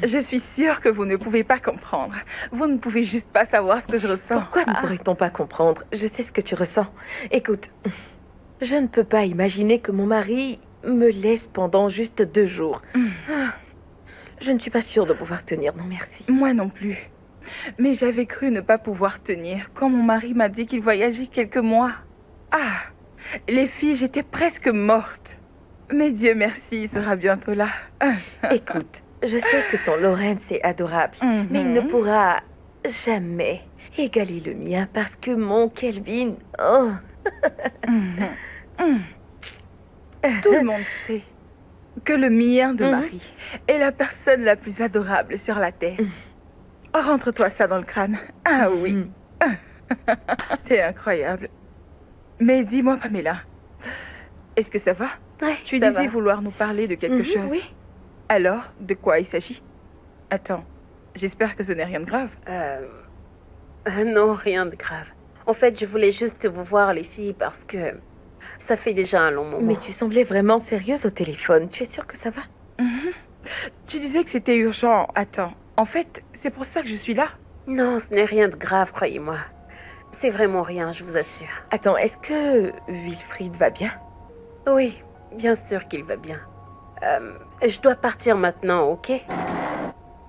Je suis sûre que vous ne pouvez pas comprendre. Vous ne pouvez juste pas savoir ce que je ressens. Pourquoi ne pourrait-on pas comprendre? Je sais ce que tu ressens. Écoute, je ne peux pas imaginer que mon mari me laisse pendant juste 2 jours. Je ne suis pas sûre de pouvoir tenir, non merci. Moi non plus. Mais j'avais cru ne pas pouvoir tenir quand mon mari m'a dit qu'il voyageait quelques mois. Ah, les filles, j'étais presque morte. Mais Dieu merci, il sera bientôt là. Écoute, je sais que ton Lawrence est adorable, mais il ne pourra jamais égaler le mien parce que mon Kelvin... Oh. Tout le monde sait que le mien de mari est la personne la plus adorable sur la terre. Oh, rentre-toi ça dans le crâne. Ah oui. T'es incroyable. Mais dis-moi, Pamela, est-ce que ça va? Ouais, Tu ça disais va. vouloir nous parler de quelque chose. Oui. Alors, de quoi il s'agit? Attends, j'espère que ce n'est rien de grave. Non, rien de grave. En fait, je voulais juste vous voir, les filles, parce que ça fait déjà un long moment. Mais tu semblais vraiment sérieuse au téléphone. Tu es sûre que ça va? Tu disais que c'était urgent. Attends, en fait, c'est pour ça que je suis là. Non, ce n'est rien de grave, croyez-moi. C'est vraiment rien, je vous assure. Attends, est-ce que Wilfried va bien? Oui, bien sûr qu'il va bien. Je dois partir maintenant, ok?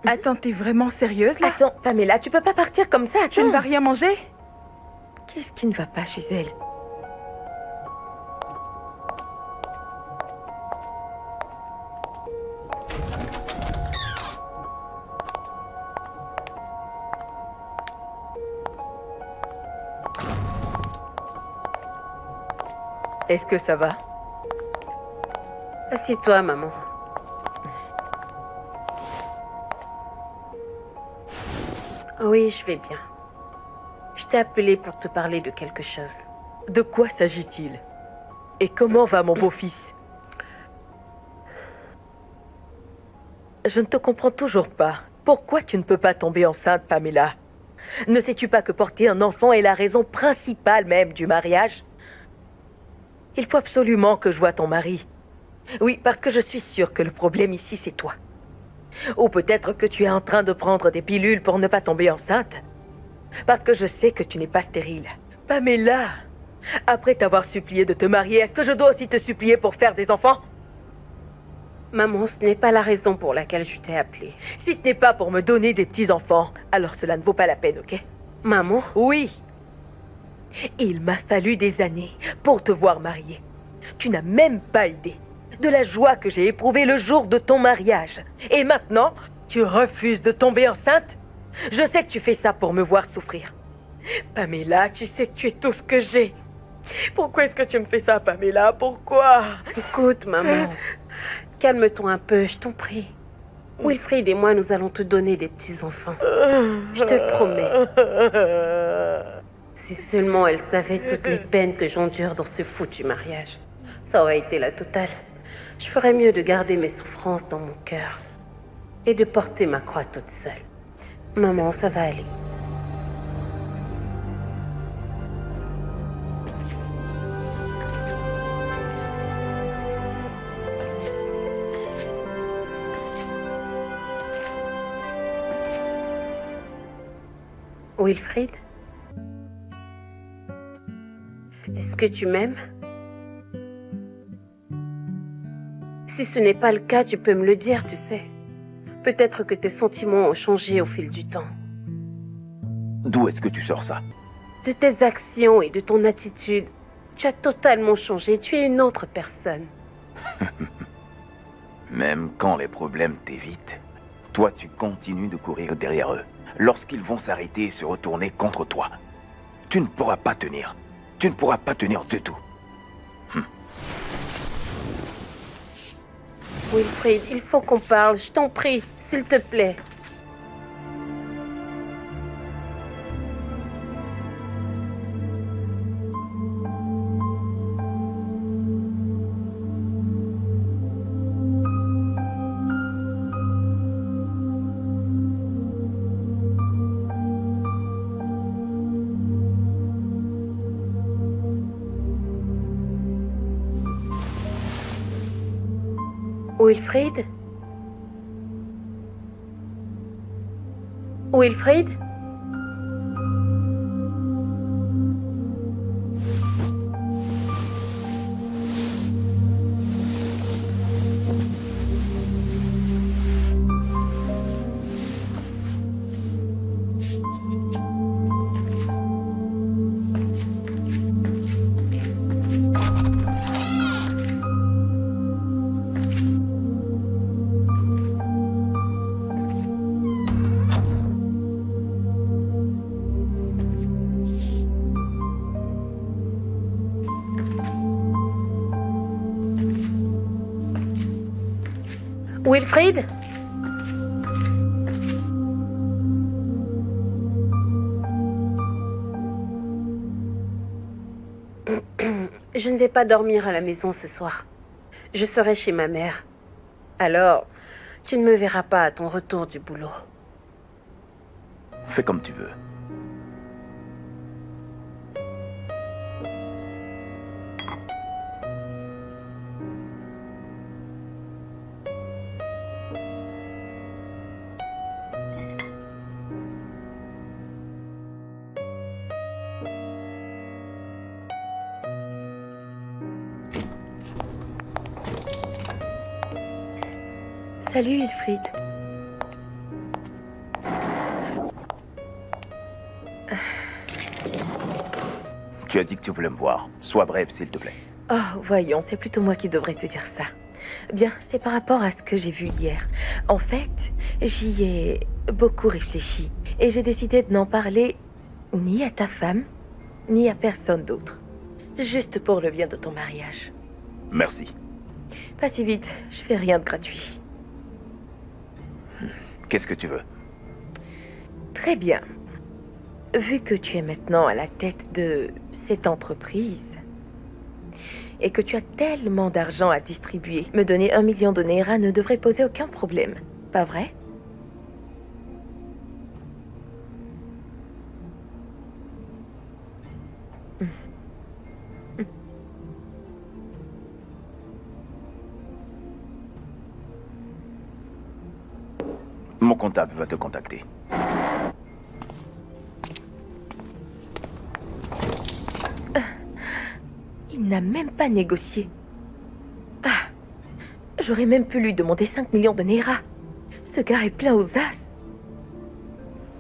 Attends, t'es vraiment sérieuse là? Attends, Pamela, tu peux pas partir comme ça, Tu ne attends. vas rien manger? Qu'est-ce qui ne va pas chez elle? Est-ce que ça va? Assieds-toi, maman. Oui, je vais bien. Je t'ai appelé pour te parler de quelque chose. De quoi s'agit-il? Et comment va mon beau-fils? Je ne te comprends toujours pas. Pourquoi tu ne peux pas tomber enceinte, Pamela? Ne sais-tu pas que porter un enfant est la raison principale même du mariage? Il faut absolument que je voie ton mari. Oui, parce que je suis sûre que le problème ici, c'est toi. Ou peut-être que tu es en train de prendre des pilules pour ne pas tomber enceinte. Parce que je sais que tu n'es pas stérile. Pamela, après t'avoir supplié de te marier, est-ce que je dois aussi te supplier pour faire des enfants? Maman, ce n'est pas la raison pour laquelle je t'ai appelée. Si ce n'est pas pour me donner des petits-enfants, alors cela ne vaut pas la peine, ok? Maman? Oui. Il m'a fallu des années pour te voir mariée. Tu n'as même pas idée de la joie que j'ai éprouvée le jour de ton mariage. Et maintenant, tu refuses de tomber enceinte? Je sais que tu fais ça pour me voir souffrir. Pamela, tu sais que tu es tout ce que j'ai. Pourquoi est-ce que tu me fais ça, Pamela? Pourquoi? Écoute, maman. Calme-toi un peu, je t'en prie. Wilfried et moi, nous allons te donner des petits-enfants. Je te le promets. Si seulement elle savait toutes les peines que j'endure dans ce foutu mariage, ça aurait été la totale. Je ferais mieux de garder mes souffrances dans mon cœur et de porter ma croix toute seule. Maman, ça va aller. Wilfried? Est-ce que tu m'aimes? Si ce n'est pas le cas, tu peux me le dire, tu sais. Peut-être que tes sentiments ont changé au fil du temps. D'où est-ce que tu sors ça? De tes actions et de ton attitude, tu as totalement changé. Tu es une autre personne. Même quand les problèmes t'évitent, toi tu continues de courir derrière eux. Lorsqu'ils vont s'arrêter et se retourner contre toi, tu ne pourras pas tenir. Tu ne pourras pas tenir du tout. Wilfried, il faut qu'on parle. Je t'en prie, s'il te plaît. Wilfried? Wilfried? Wilfried? Je ne vais pas dormir à la maison ce soir. Je serai chez ma mère. Alors, tu ne me verras pas à ton retour du boulot. Fais comme tu veux. Salut Wilfried. Tu as dit que tu voulais me voir. Sois bref, s'il te plaît. Oh, voyons, c'est plutôt moi qui devrais te dire ça. Bien, c'est par rapport à ce que j'ai vu hier. En fait, j'y ai beaucoup réfléchi. Et j'ai décidé de n'en parler ni à ta femme, ni à personne d'autre. Juste pour le bien de ton mariage. Merci. Pas si vite, je fais rien de gratuit. Qu'est-ce que tu veux? Très bien. Vu que tu es maintenant à la tête de cette entreprise et que tu as tellement d'argent à distribuer, me donner 1 million de Naira ne devrait poser aucun problème, pas vrai? Mon comptable va te contacter. Il n'a même pas négocié. Ah, j'aurais même pu lui demander 5 millions de Naira. Ce gars est plein aux as.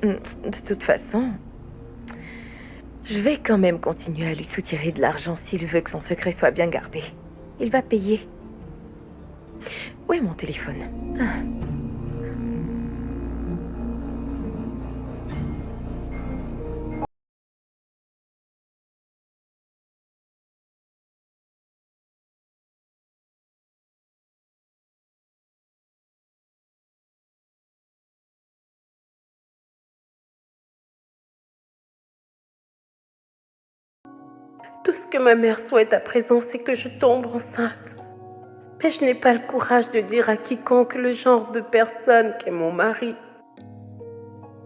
De toute façon, je vais quand même continuer à lui soutirer de l'argent s'il veut que son secret soit bien gardé. Il va payer. Où est mon téléphone? Ah. Tout ce que ma mère souhaite à présent, c'est que je tombe enceinte. Mais je n'ai pas le courage de dire à quiconque le genre de personne qu'est mon mari.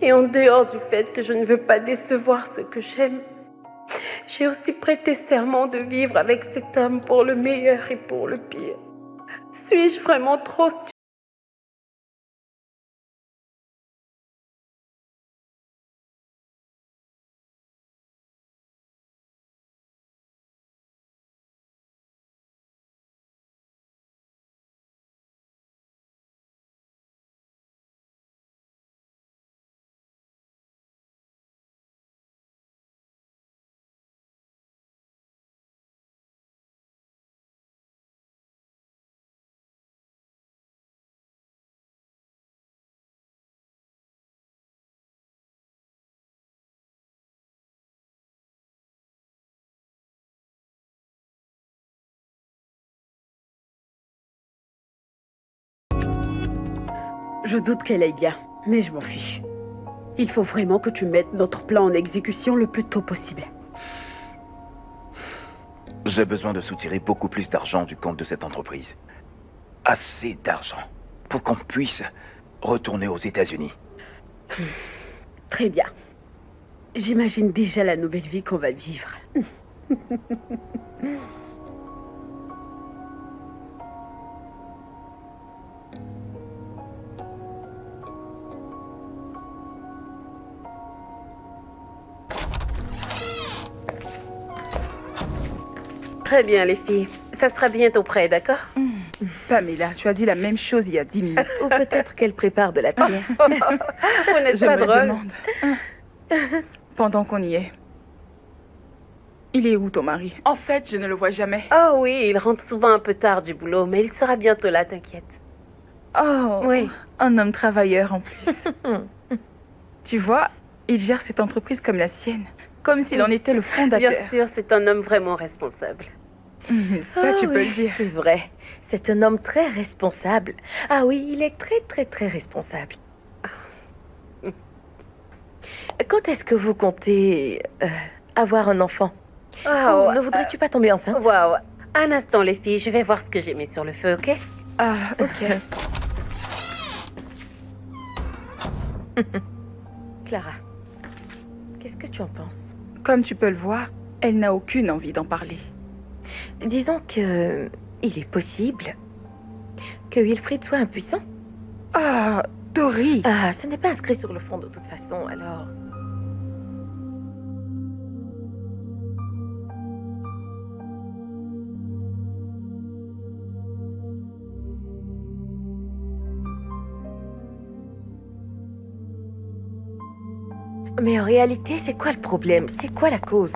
Et en dehors du fait que je ne veux pas décevoir ceux que j'aime, j'ai aussi prêté serment de vivre avec cet homme pour le meilleur et pour le pire. Suis-je vraiment trop stupide? Je doute qu'elle aille bien, mais je m'en fiche. Il faut vraiment que tu mettes notre plan en exécution le plus tôt possible. J'ai besoin de soutirer beaucoup plus d'argent du compte de cette entreprise. Assez d'argent pour qu'on puisse retourner aux États-Unis. Très bien. J'imagine déjà la nouvelle vie qu'on va vivre. Très bien, les filles. Ça sera bientôt prêt, d'accord? Pamela, tu as dit la même chose il y a 10 minutes. Ou peut-être qu'elle prépare de la pierre. Vous n'êtes Je pas me drôle. demande. Pendant qu'on y est. Il est où ton mari? En fait, je ne le vois jamais. Oh oui, il rentre souvent un peu tard du boulot, mais il sera bientôt là, t'inquiète. Oh, Oui. un homme travailleur en plus. Tu vois, il gère cette entreprise comme la sienne. Comme s'il en était le fondateur. Bien sûr, c'est un homme vraiment responsable. Ça, tu Ah peux oui, le dire. C'est vrai. C'est un homme très responsable. Ah oui, il est très, très, très responsable. Quand est-ce que vous comptez avoir un enfant? Oh, Ne voudrais-tu pas tomber enceinte? Waouh. Un instant, les filles, je vais voir ce que j'ai mis sur le feu, ok? Ah, ok. Clara, qu'est-ce que tu en penses? Comme tu peux le voir, elle n'a aucune envie d'en parler. Disons que il est possible que Wilfried soit impuissant. Ah, Doris. Ah, ce n'est pas inscrit sur le fond de toute façon, alors... Mais en réalité, c'est quoi le problème? C'est quoi la cause?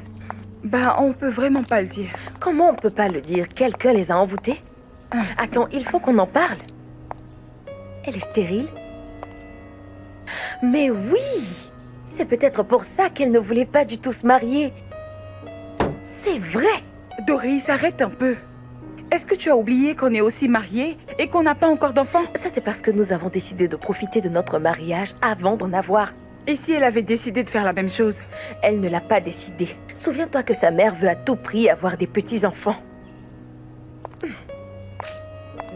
Bah, on peut vraiment pas le dire. Comment on peut pas le dire? Quelqu'un les a envoûtés? Attends, il faut qu'on en parle. Elle est stérile? Mais oui! C'est peut-être pour ça qu'elle ne voulait pas du tout se marier. C'est vrai! Doris, arrête un peu. Est-ce que tu as oublié qu'on est aussi mariés et qu'on n'a pas encore d'enfants? Ça, c'est parce que nous avons décidé de profiter de notre mariage avant d'en avoir. Et si elle avait décidé de faire la même chose? Elle ne l'a pas décidé. Souviens-toi que sa mère veut à tout prix avoir des petits-enfants.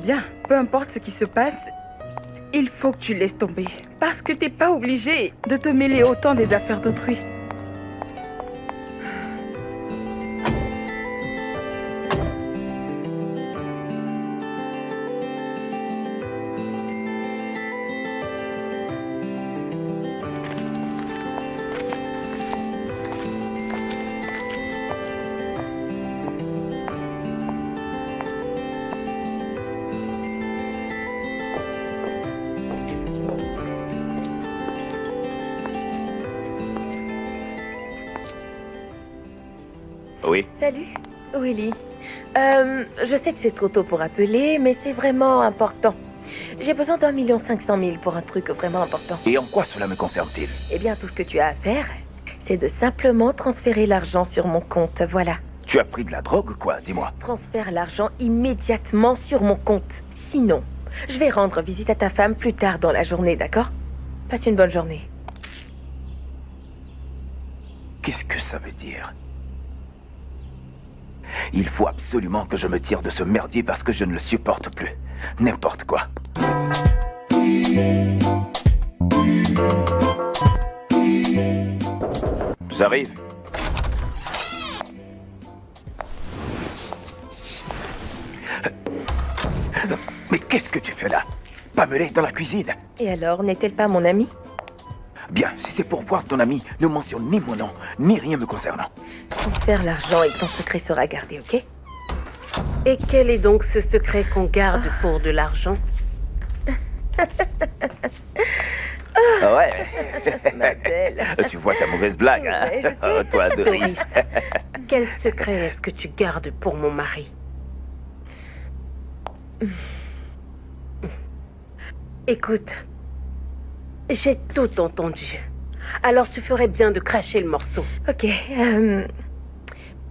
Bien, peu importe ce qui se passe, il faut que tu laisses tomber. Parce que t'es pas obligé de te mêler autant des affaires d'autrui. Oui. Salut, Willy. Je sais que c'est trop tôt pour appeler, mais c'est vraiment important. J'ai besoin d'1,5 million pour un truc vraiment important. Et en quoi cela me concerne-t-il? Eh bien, tout ce que tu as à faire, c'est de simplement transférer l'argent sur mon compte, voilà. Tu as pris de la drogue ou quoi? Dis-moi. Transfère l'argent immédiatement sur mon compte. Sinon, je vais rendre visite à ta femme plus tard dans la journée, d'accord? Passe une bonne journée. Qu'est-ce que ça veut dire? Il faut absolument que je me tire de ce merdier parce que je ne le supporte plus. N'importe quoi. J'arrive. Mais qu'est-ce que tu fais là? Pamela est dans la cuisine. Et alors, n'est-elle pas mon amie? Bien, si c'est pour voir ton ami, ne mentionne ni mon nom, ni rien me concernant. Transfère l'argent et ton secret sera gardé, ok? Et quel est donc ce secret qu'on garde pour de l'argent? Ah ouais. Ma belle. Tu vois ta mauvaise blague, hein? Ouais, je sais. Oh, toi, Doris. Doris, quel secret est-ce que tu gardes pour mon mari? Écoute, j'ai tout entendu. Alors tu ferais bien de cracher le morceau. Ok.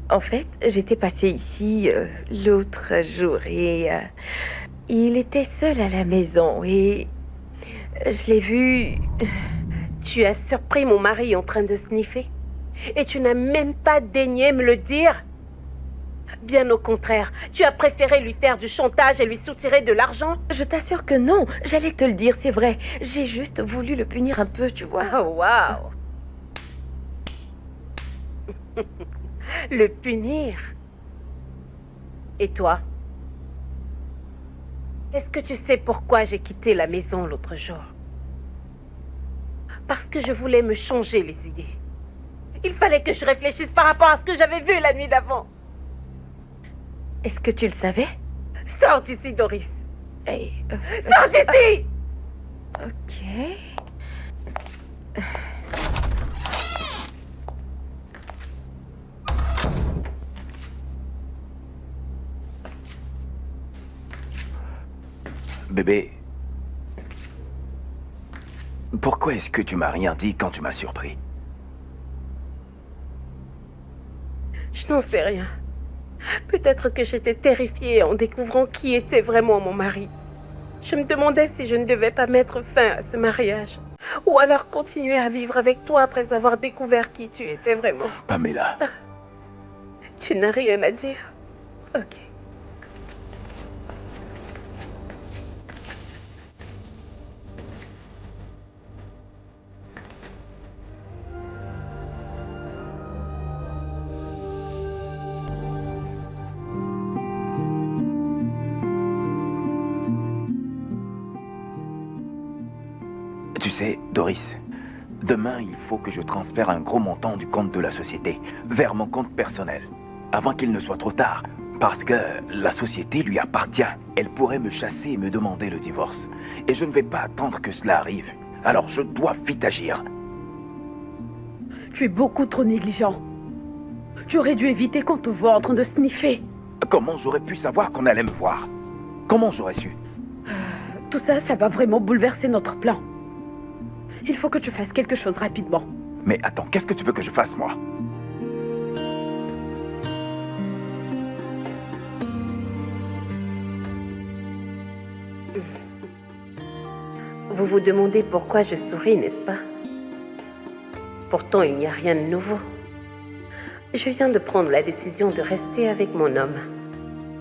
En fait, j'étais passée ici l'autre jour et il était seul à la maison et Je l'ai vu... Tu as surpris mon mari en train de sniffer. Et tu n'as même pas daigné me le dire. Bien au contraire, tu as préféré lui faire du chantage et lui soutirer de l'argent. Je t'assure que non, j'allais te le dire, c'est vrai. J'ai juste voulu le punir un peu, tu vois. Oh, waouh. Le punir. Et toi? Est-ce que tu sais pourquoi j'ai quitté la maison l'autre jour? Parce que je voulais me changer les idées. Il fallait que je réfléchisse par rapport à ce que j'avais vu la nuit d'avant. Est-ce que tu le savais? Sors d'ici, Doris. Hey, Sors d'ici! ok. Bébé, pourquoi est-ce que tu m'as rien dit quand tu m'as surpris? Je n'en sais rien. Peut-être que j'étais terrifiée en découvrant qui était vraiment mon mari. Je me demandais si je ne devais pas mettre fin à ce mariage. Ou alors continuer à vivre avec toi après avoir découvert qui tu étais vraiment. Pamela. Tu n'as rien à dire? Ok. Tu sais, Doris, demain, il faut que je transfère un gros montant du compte de la société vers mon compte personnel, avant qu'il ne soit trop tard, parce que la société lui appartient. Elle pourrait me chasser et me demander le divorce. Et je ne vais pas attendre que cela arrive. Alors je dois vite agir. Tu es beaucoup trop négligent. Tu aurais dû éviter qu'on te voie en train de sniffer. Comment j'aurais pu savoir qu'on allait me voir? Comment j'aurais su? Tout ça, ça va vraiment bouleverser notre plan. Il faut que tu fasses quelque chose rapidement. Mais attends, qu'est-ce que tu veux que je fasse, moi? Vous vous demandez pourquoi je souris, n'est-ce pas? Pourtant, il n'y a rien de nouveau. Je viens de prendre la décision de rester avec mon homme.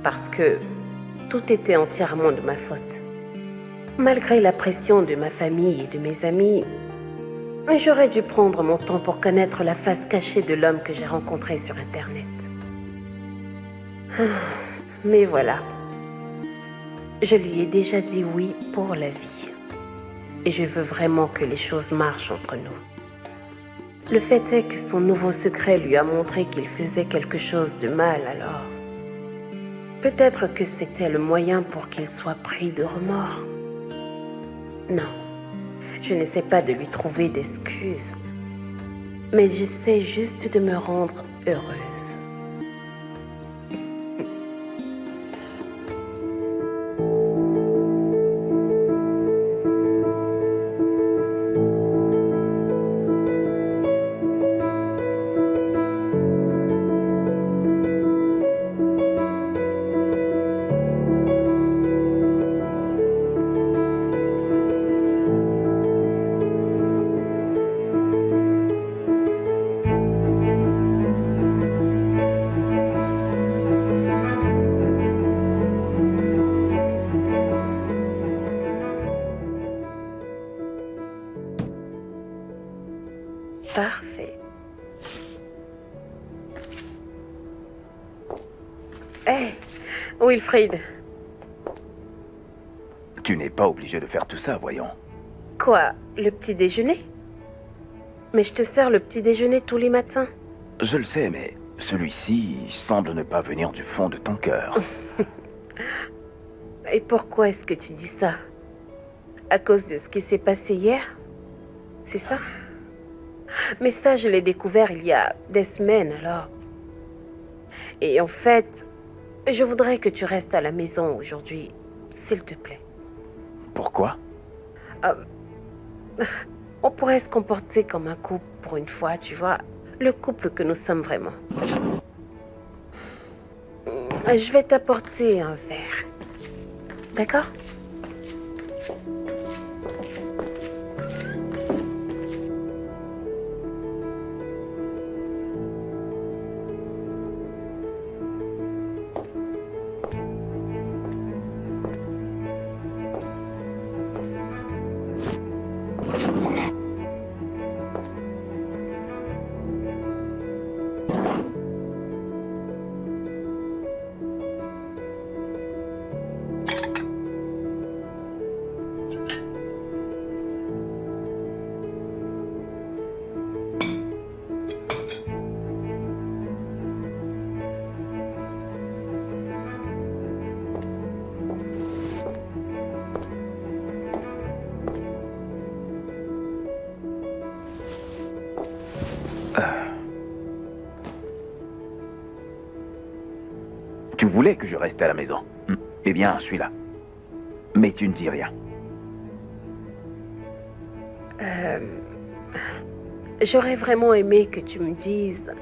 Parce que tout était entièrement de ma faute. Malgré la pression de ma famille et de mes amis, j'aurais dû prendre mon temps pour connaître la face cachée de l'homme que j'ai rencontré sur Internet. Mais voilà. Je lui ai déjà dit oui pour la vie. Et je veux vraiment que les choses marchent entre nous. Le fait est que son nouveau secret lui a montré qu'il faisait quelque chose de mal, alors... Peut-être que c'était le moyen pour qu'il soit pris de remords. Non, je n'essaie pas de lui trouver d'excuses. Mais j'essaie juste de me rendre heureuse. Parfait. Hé, Wilfried. Tu n'es pas obligé de faire tout ça, voyons. Quoi, le petit déjeuner? Mais je te sers le petit déjeuner tous les matins. Je le sais, mais celui-ci semble ne pas venir du fond de ton cœur. Et pourquoi est-ce que tu dis ça? À cause de ce qui s'est passé hier? C'est ça? Mais ça, je l'ai découvert il y a des semaines, alors. Et en fait, je voudrais que tu restes à la maison aujourd'hui, s'il te plaît. Pourquoi? On pourrait se comporter comme un couple pour une fois, tu vois. Le couple que nous sommes vraiment. Je vais t'apporter un verre. D'accord? Tu voulais que je reste à la maison. Eh bien, je suis là. Mais tu ne dis rien. J'aurais vraiment aimé que tu me dises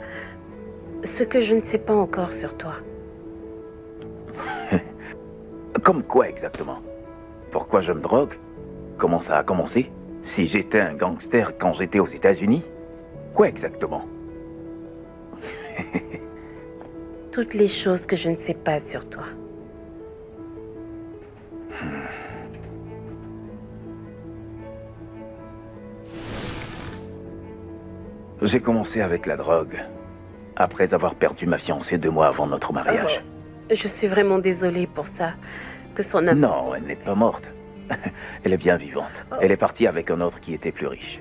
ce que je ne sais pas encore sur toi. Comme quoi exactement? Pourquoi je me drogue? Comment ça a commencé? Si j'étais un gangster quand j'étais aux États-Unis? Quoi exactement? Toutes les choses que je ne sais pas sur toi. J'ai commencé avec la drogue, après avoir perdu ma fiancée 2 mois avant notre mariage. Je suis vraiment désolée pour ça. Que son amour... Non, elle n'est pas morte. Elle est bien vivante. Elle est partie avec un autre qui était plus riche.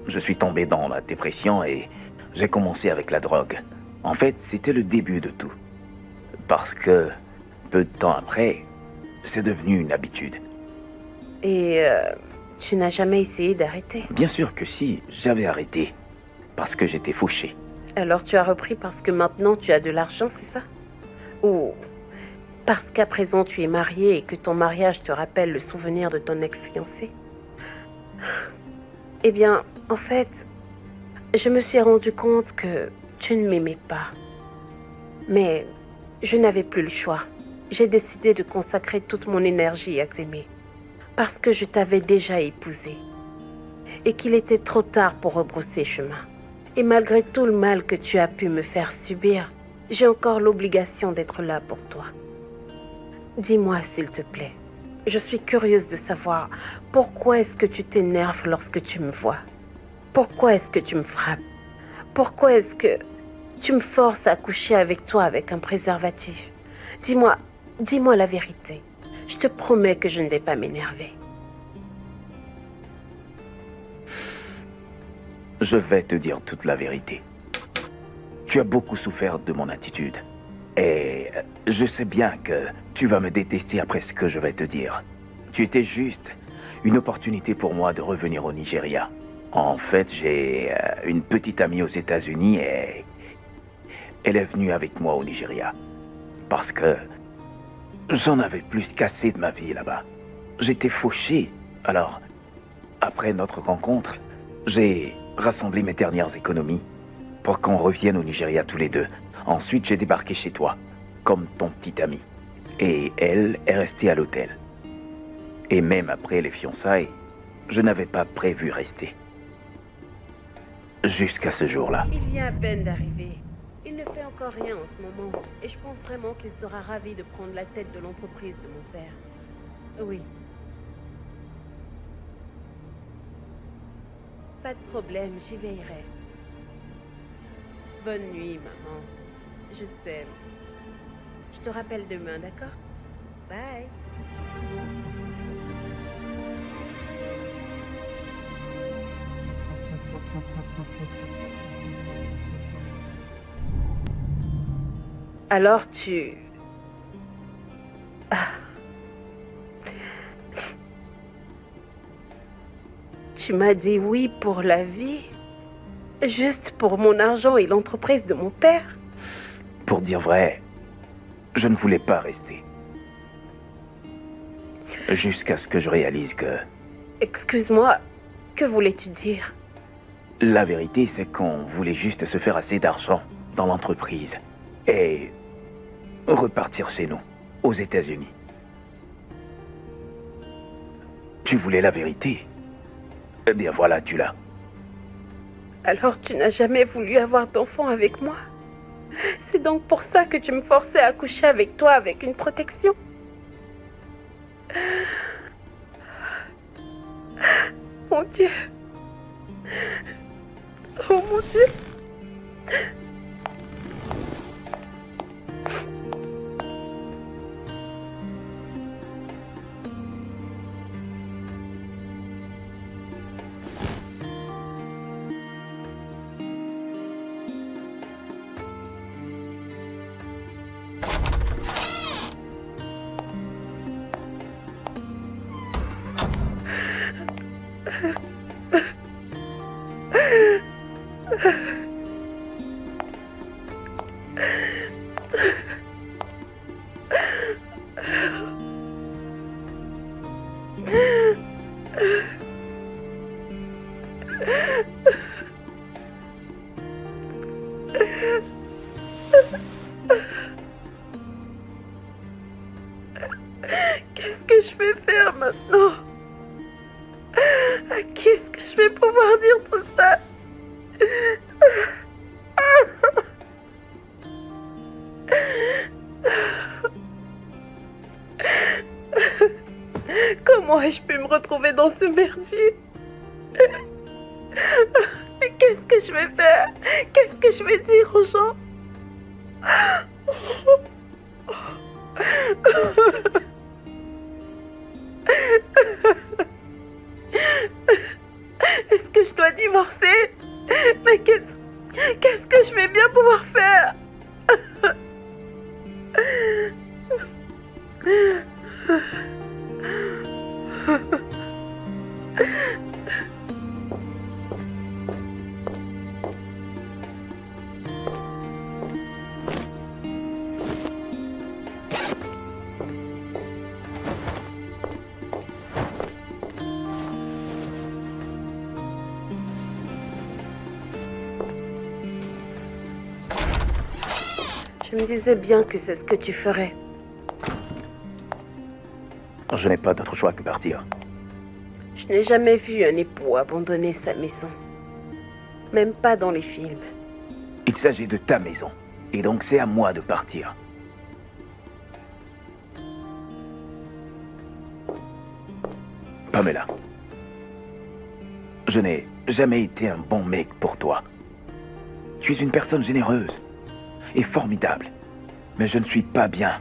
Je suis tombé dans la dépression et j'ai commencé avec la drogue. En fait, c'était le début de tout. Parce que, peu de temps après, c'est devenu une habitude. Et tu n'as jamais essayé d'arrêter? Bien sûr que si, j'avais arrêté. Parce que j'étais fauché. Alors tu as repris parce que maintenant tu as de l'argent, c'est ça? Ou parce qu'à présent tu es marié et que ton mariage te rappelle le souvenir de ton ex-fiancé? Eh bien, en fait, je me suis rendu compte que tu ne m'aimais pas. Mais je n'avais plus le choix. J'ai décidé de consacrer toute mon énergie à t'aimer. Parce que je t'avais déjà épousé. Et qu'il était trop tard pour rebrousser chemin. Et malgré tout le mal que tu as pu me faire subir, j'ai encore l'obligation d'être là pour toi. Dis-moi, s'il te plaît. Je suis curieuse de savoir pourquoi est-ce que tu t'énerves lorsque tu me vois? Pourquoi est-ce que tu me frappes? Pourquoi est-ce que tu me forces à coucher avec toi avec un préservatif? Dis-moi la vérité. Je te promets que je ne vais pas m'énerver. Je vais te dire toute la vérité. Tu as beaucoup souffert de mon attitude. Et je sais bien que tu vas me détester après ce que je vais te dire. Tu étais juste une opportunité pour moi de revenir au Nigeria. En fait, j'ai une petite amie aux États-Unis et elle est venue avec moi au Nigeria. Parce que j'en avais plus qu'assez de ma vie là-bas. J'étais fauché. Alors, après notre rencontre, j'ai rassemblé mes dernières économies pour qu'on revienne au Nigeria tous les deux. Ensuite, j'ai débarqué chez toi, comme ton petit ami. Et elle est restée à l'hôtel. Et même après les fiançailles, je n'avais pas prévu rester. Jusqu'à ce jour-là. Il vient à peine d'arriver. Il ne fait encore rien en ce moment. Et je pense vraiment qu'il sera ravi de prendre la tête de l'entreprise de mon père. Oui. Pas de problème, j'y veillerai. Bonne nuit, maman. Je t'aime. Je te rappelle demain, d'accord? Bye. Alors tu... Tu m'as dit oui pour la vie, juste pour mon argent et l'entreprise de mon père. Pour dire vrai, je ne voulais pas rester. Jusqu'à ce que je réalise que... Excuse-moi, que voulais-tu dire? La vérité, c'est qu'on voulait juste se faire assez d'argent dans l'entreprise et repartir chez nous, aux États-Unis. Tu voulais la vérité? Eh bien voilà, tu l'as. Alors tu n'as jamais voulu avoir d'enfant avec moi? C'est donc pour ça que tu me forçais à coucher avec toi avec une protection? Mon Dieu. Oh mon Dieu. je vais faire maintenant? À qui est-ce que je vais pouvoir dire tout ça? Comment ai-je pu me retrouver dans ce merdier? Mais qu'est-ce que je vais faire? Qu'est-ce que je vais dire aux gens? Est-ce que je dois divorcer? Mais qu'est-ce que je vais bien pouvoir faire? Je me disais bien que c'est ce que tu ferais. Je n'ai pas d'autre choix que partir. Je n'ai jamais vu un époux abandonner sa maison. Même pas dans les films. Il s'agit de ta maison. Et donc c'est à moi de partir. Pamela. Je n'ai jamais été un bon mec pour toi. Tu es une personne généreuse et formidable. Mais je ne suis pas bien.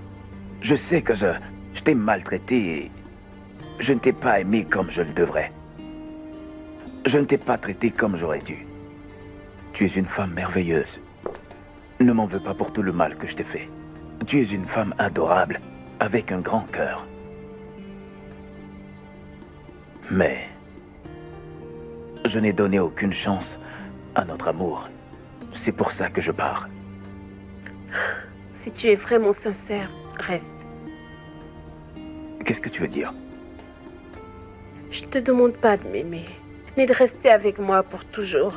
Je sais que je t'ai maltraité et je ne t'ai pas aimé comme je le devrais. Je ne t'ai pas traité comme j'aurais dû. Tu es une femme merveilleuse. Ne m'en veux pas pour tout le mal que je t'ai fait. Tu es une femme adorable, avec un grand cœur. Mais je n'ai donné aucune chance à notre amour. C'est pour ça que je pars. Si tu es vraiment sincère, reste. Qu'est-ce que tu veux dire? Je te demande pas de m'aimer, ni de rester avec moi pour toujours.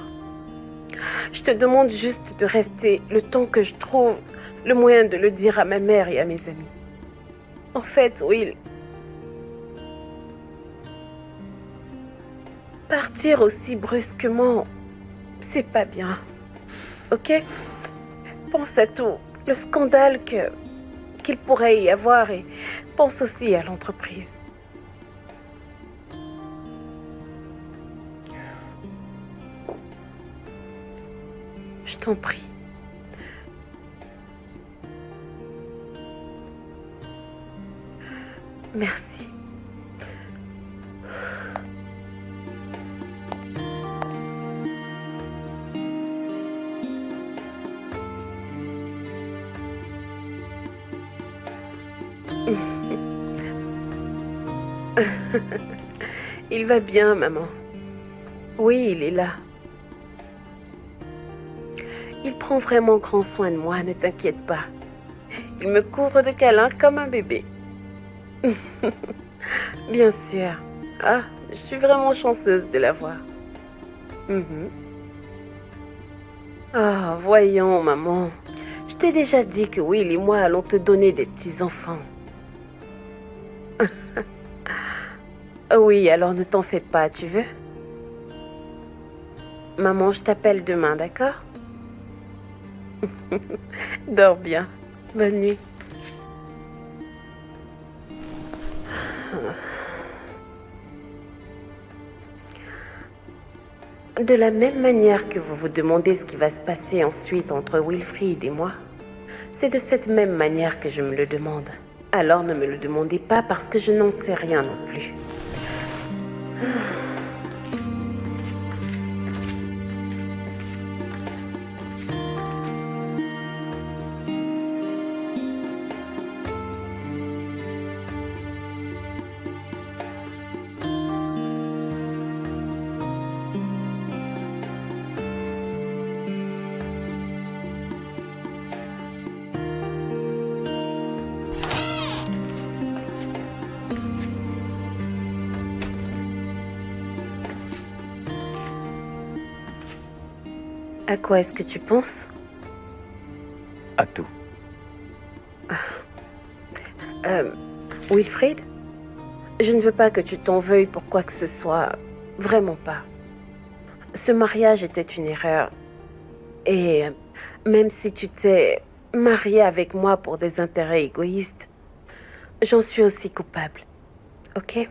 Je te demande juste de rester le temps que je trouve le moyen de le dire à ma mère et à mes amis. En fait, Will, partir aussi brusquement, c'est pas bien. Ok? Pense à tout, le scandale qu'il pourrait y avoir et pense aussi à l'entreprise. Je t'en prie. Merci. Il va bien, maman. Oui, il est là. Il prend vraiment grand soin de moi, ne t'inquiète pas. Il me couvre de câlins comme un bébé. Bien sûr. Ah, je suis vraiment chanceuse de l'avoir. Ah, voyons, maman. Je t'ai déjà dit que Will et moi allons te donner des petits-enfants. Oui, alors ne t'en fais pas, tu veux? Maman, je t'appelle demain, d'accord? Dors bien. Bonne nuit. De la même manière que vous vous demandez ce qui va se passer ensuite entre Wilfried et moi, c'est de cette même manière que je me le demande. Alors ne me le demandez pas parce que je n'en sais rien non plus. À quoi est-ce que tu penses? À tout. Wilfried? Je ne veux pas que tu t'en veuilles pour quoi que ce soit. Vraiment pas. Ce mariage était une erreur. Et même si tu t'es marié avec moi pour des intérêts égoïstes, j'en suis aussi coupable. Ok?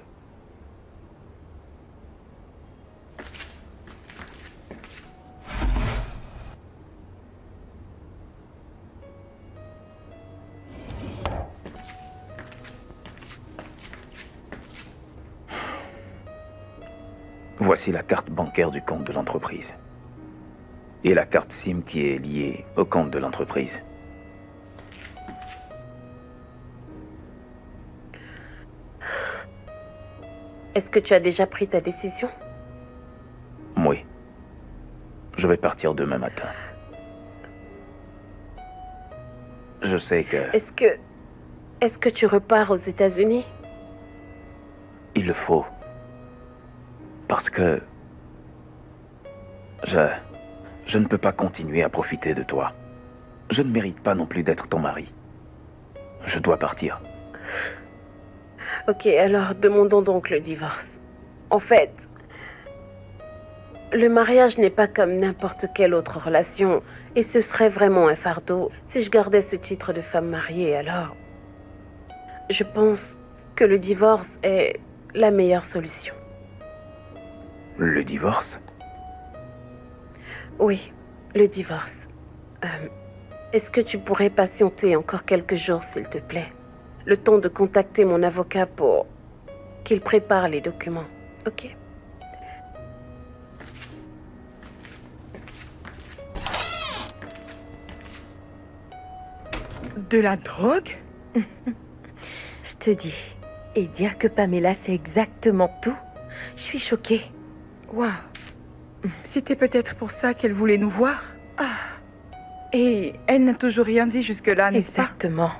Voici la carte bancaire du compte de l'entreprise. Et la carte SIM qui est liée au compte de l'entreprise. Est-ce que tu as déjà pris ta décision? Oui. Je vais partir demain matin. Je sais que... Est-ce que tu repars aux États-Unis? il le faut. Parce que... Je ne peux pas continuer à profiter de toi. Je ne mérite pas non plus d'être ton mari. Je dois partir. Ok, alors demandons donc le divorce. En fait, le mariage n'est pas comme n'importe quelle autre relation. Et ce serait vraiment un fardeau si je gardais ce titre de femme mariée. Alors, je pense que le divorce est la meilleure solution. Le divorce? Oui, le divorce. Est-ce que tu pourrais patienter encore quelques jours, s'il te plaît? Le temps de contacter mon avocat pour qu'il prépare les documents, ok? De la drogue? Je te dis. Et dire que Pamela sait exactement tout, je suis choquée. Waouh. C'était peut-être pour ça qu'elle voulait nous voir. Ah. Et elle n'a toujours rien dit jusque-là, n'est-ce pas? Exactement.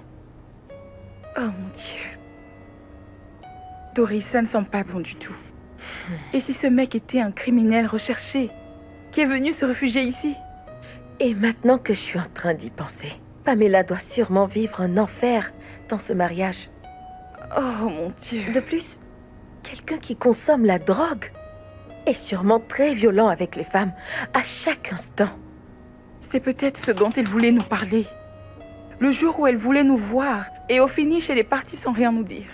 Oh mon Dieu. Doris, ça ne sent pas bon du tout. Et si ce mec était un criminel recherché, qui est venu se réfugier ici? Et maintenant que je suis en train d'y penser, Pamela doit sûrement vivre un enfer dans ce mariage. Oh mon Dieu. De plus, quelqu'un qui consomme la drogue est sûrement très violent avec les femmes à chaque instant. C'est peut-être ce dont elle voulait nous parler. Le jour où elle voulait nous voir, et au finish, elle est partie sans rien nous dire.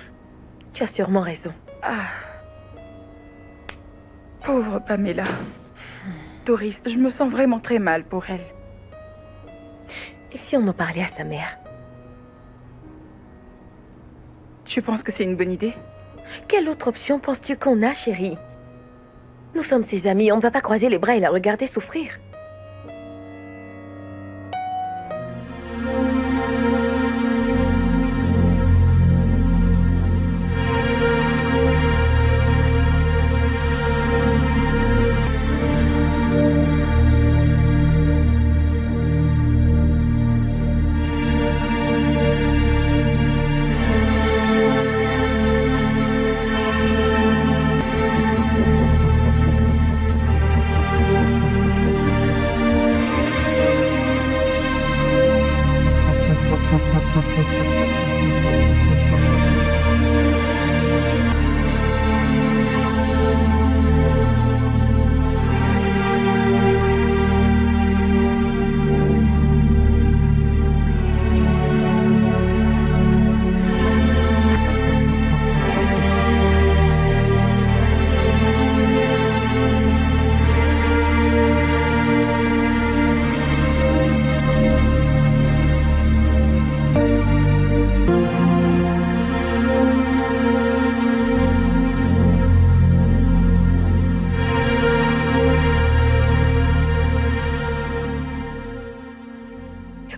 Tu as sûrement raison. Ah. Pauvre Pamela. Doris, je me sens vraiment très mal pour elle. Et si on en parlait à sa mère? Tu penses que c'est une bonne idée? Quelle autre option penses-tu qu'on a, chérie? Nous sommes ses amis, on ne va pas croiser les bras et la regarder souffrir.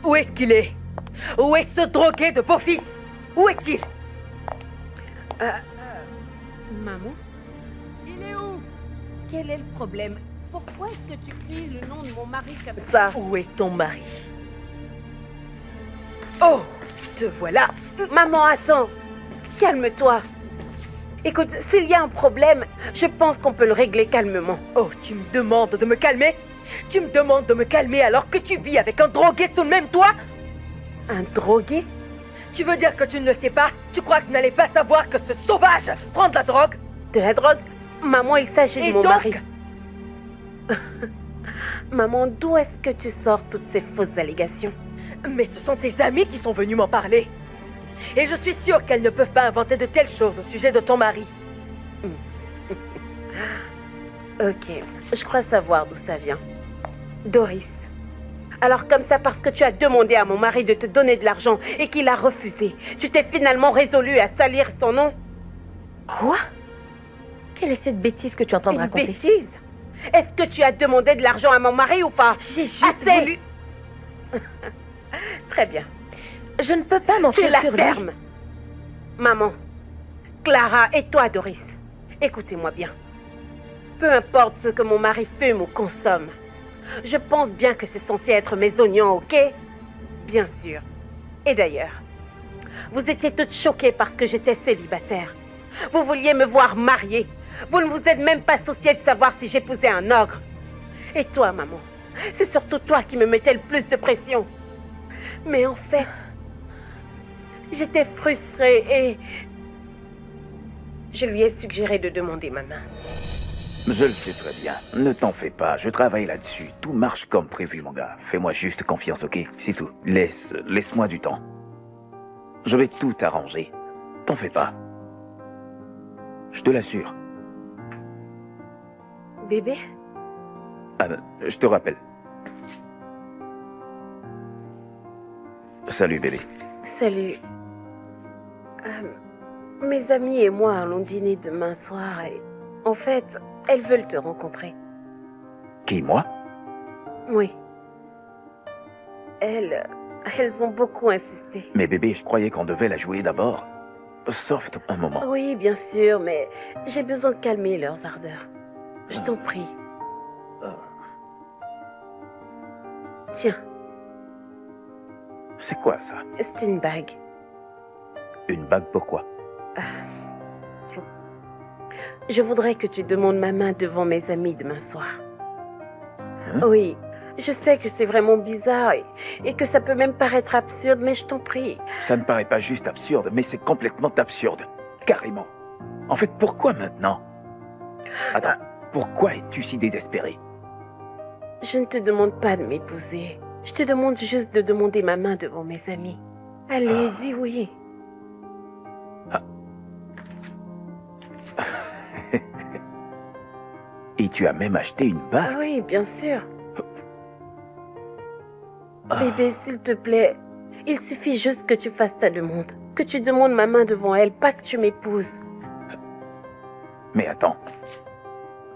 Où est-ce qu'il est? Où est ce drogué de beau-fils? Où est-il? Maman? Il est où? Quel est le problème? Pourquoi est-ce que tu cries le nom de mon mari comme ça? Où est ton mari? Oh, te voilà. Maman, attends! Calme-toi! Écoute, s'il y a un problème, je pense qu'on peut le régler calmement. Oh, tu me demandes de me calmer? Tu me demandes de me calmer alors que tu vis avec un drogué sous le même toit? Un drogué? Tu veux dire que tu ne le sais pas? Tu crois que je n'allais pas savoir que ce sauvage prend de la drogue? De la drogue? Maman, il s'agit de Et mon donc mari. Maman, d'où est-ce que tu sors toutes ces fausses allégations? Mais ce sont tes amis qui sont venus m'en parler. Et je suis sûre qu'elles ne peuvent pas inventer de telles choses au sujet de ton mari. Ok, je crois savoir d'où ça vient. Doris. Alors comme ça, parce que tu as demandé à mon mari de te donner de l'argent et qu'il a refusé, tu t'es finalement résolu à salir son nom? Quoi? Quelle est cette bêtise que tu es en train de Une raconter? bêtise? Est-ce que tu as demandé de l'argent à mon mari ou pas? J'ai juste Assez. voulu... Très bien. Je ne peux pas Tu mentir la sur lui. fermes. Maman, Clara et toi, Doris, écoutez-moi bien. Peu importe ce que mon mari fume ou consomme, je pense bien que c'est censé être mes oignons, ok? Bien sûr. Et d'ailleurs, vous étiez toutes choquées parce que j'étais célibataire. Vous vouliez me voir mariée. Vous ne vous êtes même pas souciée de savoir si j'épousais un ogre. Et toi, maman, c'est surtout toi qui me mettais le plus de pression. Mais en fait, j'étais frustrée et je lui ai suggéré de demander ma main. Je le sais très bien. Ne t'en fais pas, je travaille là-dessus. Tout marche comme prévu, mon gars. Fais-moi juste confiance, ok? C'est tout. Laisse-moi du temps. Je vais tout arranger. T'en fais pas. Je te l'assure. Bébé? Ah, je te rappelle. Salut, bébé. Salut. Mes amis et moi allons dîner demain soir et en fait, elles veulent te rencontrer. Qui, moi? Oui. Elles ont beaucoup insisté. Mais bébé, je croyais qu'on devait la jouer d'abord. Soft, un moment. Oui, bien sûr, mais j'ai besoin de calmer leurs ardeurs. Je t'en prie. Tiens, C'est quoi, ça? c'est une bague. Une bague, pourquoi? Je voudrais que tu demandes ma main devant mes amis demain soir. Hein? Oui, je sais que c'est vraiment bizarre et que ça peut même paraître absurde, mais je t'en prie. Ça ne paraît pas juste absurde, mais c'est complètement absurde. Carrément. En fait, pourquoi maintenant? Attends, pourquoi es-tu si désespéré? Je ne te demande pas de m'épouser. Je te demande juste de demander ma main devant mes amis. Allez, dis oui. Et tu as même acheté une bague? Oui, bien sûr. Bébé, s'il te plaît, il suffit juste que tu fasses ta demande. Que tu demandes ma main devant elle, pas que tu m'épouses. Mais attends.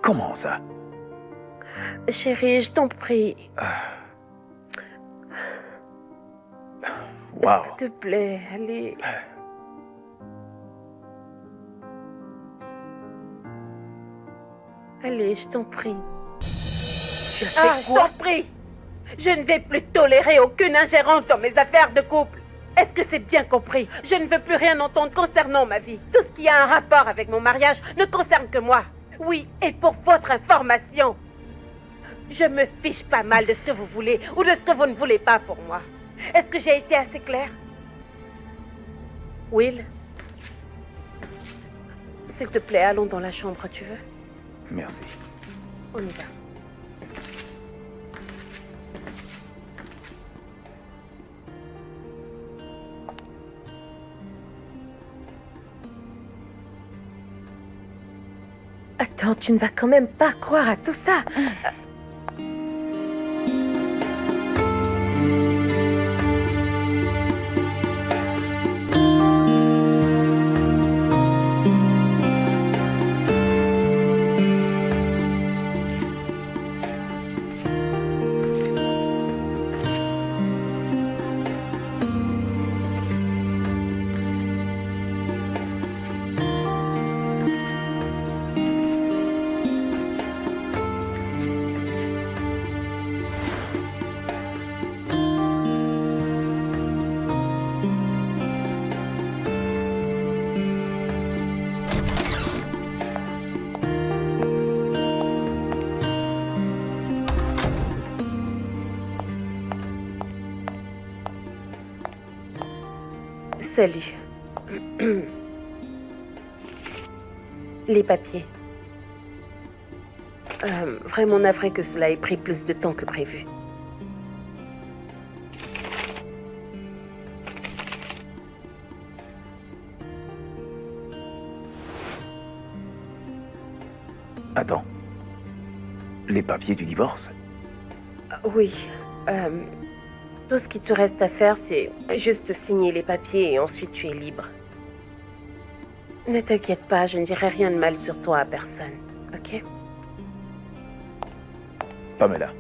Comment ça? Chérie, je t'en prie. Waouh. S'il te plaît, allez. Allez, je t'en prie. Je t'en prie. Je ne vais plus tolérer aucune ingérence dans mes affaires de couple. Est-ce que c'est bien compris? Je ne veux plus rien entendre concernant ma vie. Tout ce qui a un rapport avec mon mariage ne concerne que moi. Oui, et pour votre information, je me fiche pas mal de ce que vous voulez ou de ce que vous ne voulez pas pour moi. Est-ce que j'ai été assez claire? Will? S'il te plaît, allons dans la chambre, tu veux? Merci. On y va. Attends, tu ne vas quand même pas croire à tout ça. Salut. Les papiers. Vraiment navré que cela ait pris plus de temps que prévu. Attends. Les papiers du divorce? Oui. Tout ce qui te reste à faire, c'est juste signer les papiers et ensuite tu es libre. Ne t'inquiète pas, je ne dirai rien de mal sur toi à personne, ok? Pamela.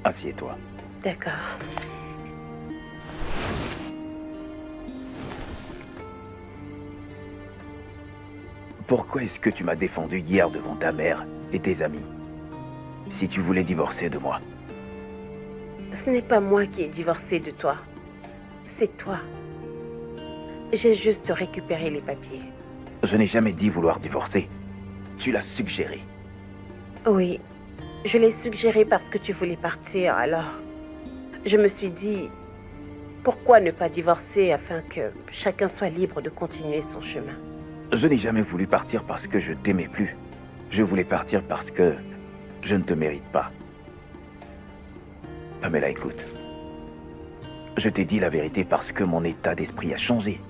Assieds-toi. D'accord. Pourquoi est-ce que tu m'as défendu hier devant ta mère et tes amis? Si tu voulais divorcer de moi. Ce n'est pas moi qui ai divorcé de toi. C'est toi. J'ai juste récupéré les papiers. Je n'ai jamais dit vouloir divorcer. Tu l'as suggéré. Oui, je l'ai suggéré parce que tu voulais partir, alors... Je me suis dit, pourquoi ne pas divorcer afin que chacun soit libre de continuer son chemin? Je n'ai jamais voulu partir parce que je t'aimais plus. Je voulais partir parce que je ne te mérite pas. Pamela, écoute. Je t'ai dit la vérité parce que mon état d'esprit a changé.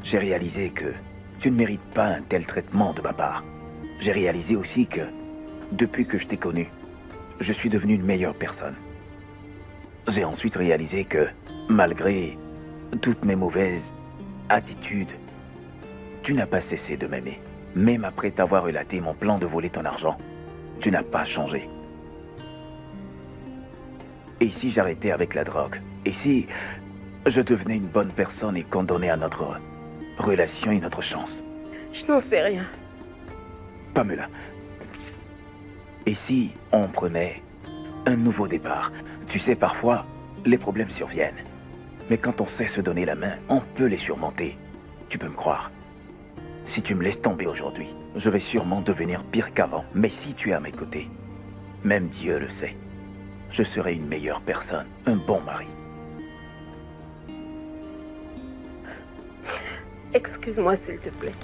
J'ai réalisé que tu ne mérites pas un tel traitement de ma part. J'ai réalisé aussi que, depuis que je t'ai connu, je suis devenu une meilleure personne. J'ai ensuite réalisé que, malgré toutes mes mauvaises attitudes, tu n'as pas cessé de m'aimer. Même après t'avoir relaté mon plan de voler ton argent, tu n'as pas changé. Et si j'arrêtais avec la drogue? Et si je devenais une bonne personne et qu'on donnait à notre relation une autre chance? Je n'en sais rien. Pamela. Et si on prenait un nouveau départ? Tu sais, parfois, les problèmes surviennent. Mais quand on sait se donner la main, on peut les surmonter. Tu peux me croire. Si tu me laisses tomber aujourd'hui, je vais sûrement devenir pire qu'avant. Mais si tu es à mes côtés, même Dieu le sait, je serai une meilleure personne, un bon mari. Excuse-moi, s'il te plaît.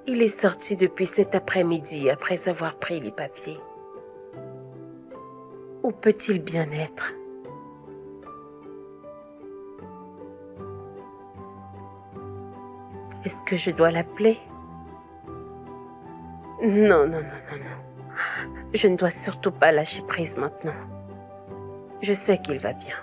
Il est sorti depuis cet après-midi après avoir pris les papiers. Où peut-il bien être? Est-ce que je dois l'appeler? Non, non, non, non, non. Je ne dois surtout pas lâcher prise maintenant. Je sais qu'il va bien.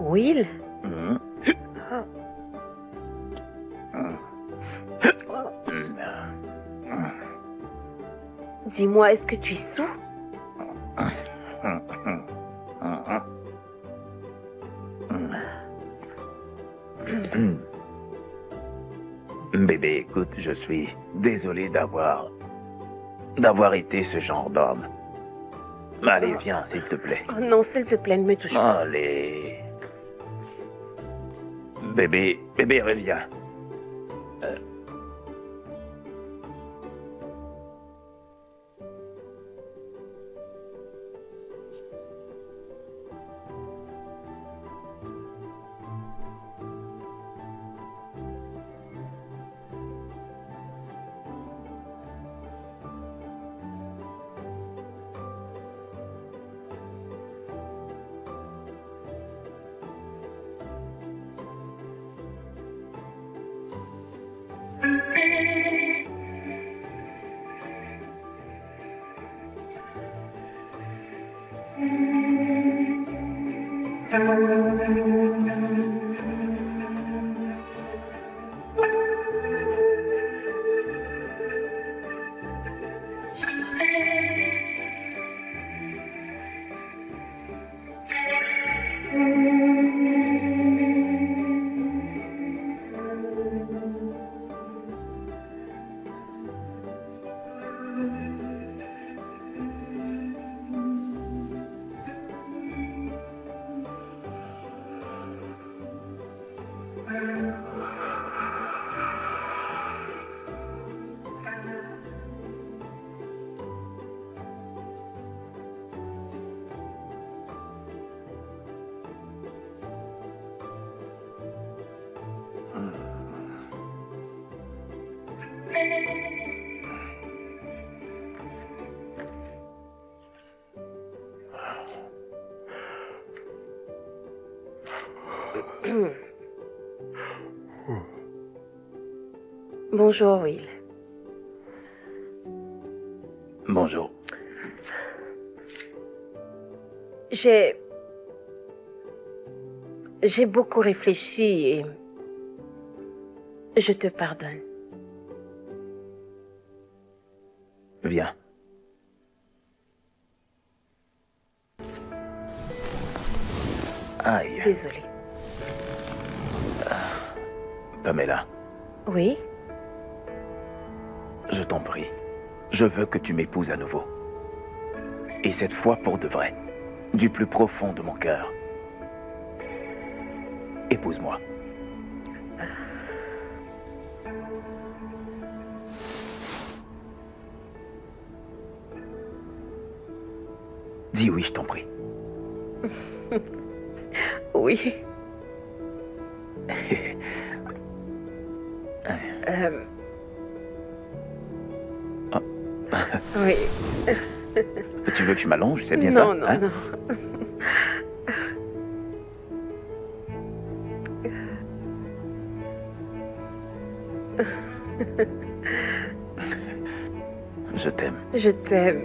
Will? Dis-moi, est-ce que tu es sous? Bébé, écoute, je suis désolé d'avoir été ce genre d'homme. Allez, viens, s'il te plaît. Oh non, s'il te plaît, ne me touche pas. Allez. Bébé, reviens. Bonjour, Will. Bonjour. J'ai beaucoup réfléchi et je te pardonne. Viens. Aïe. Désolée. Pamela, Oui? je t'en prie. Je veux que tu m'épouses à nouveau. Et cette fois pour de vrai. Du plus profond de mon cœur. Épouse-moi. Dis oui, je t'en prie. Oui. Oui. Tu veux que je m'allonge, c'est bien Non, ça? non, hein? non. Je t'aime. Je t'aime.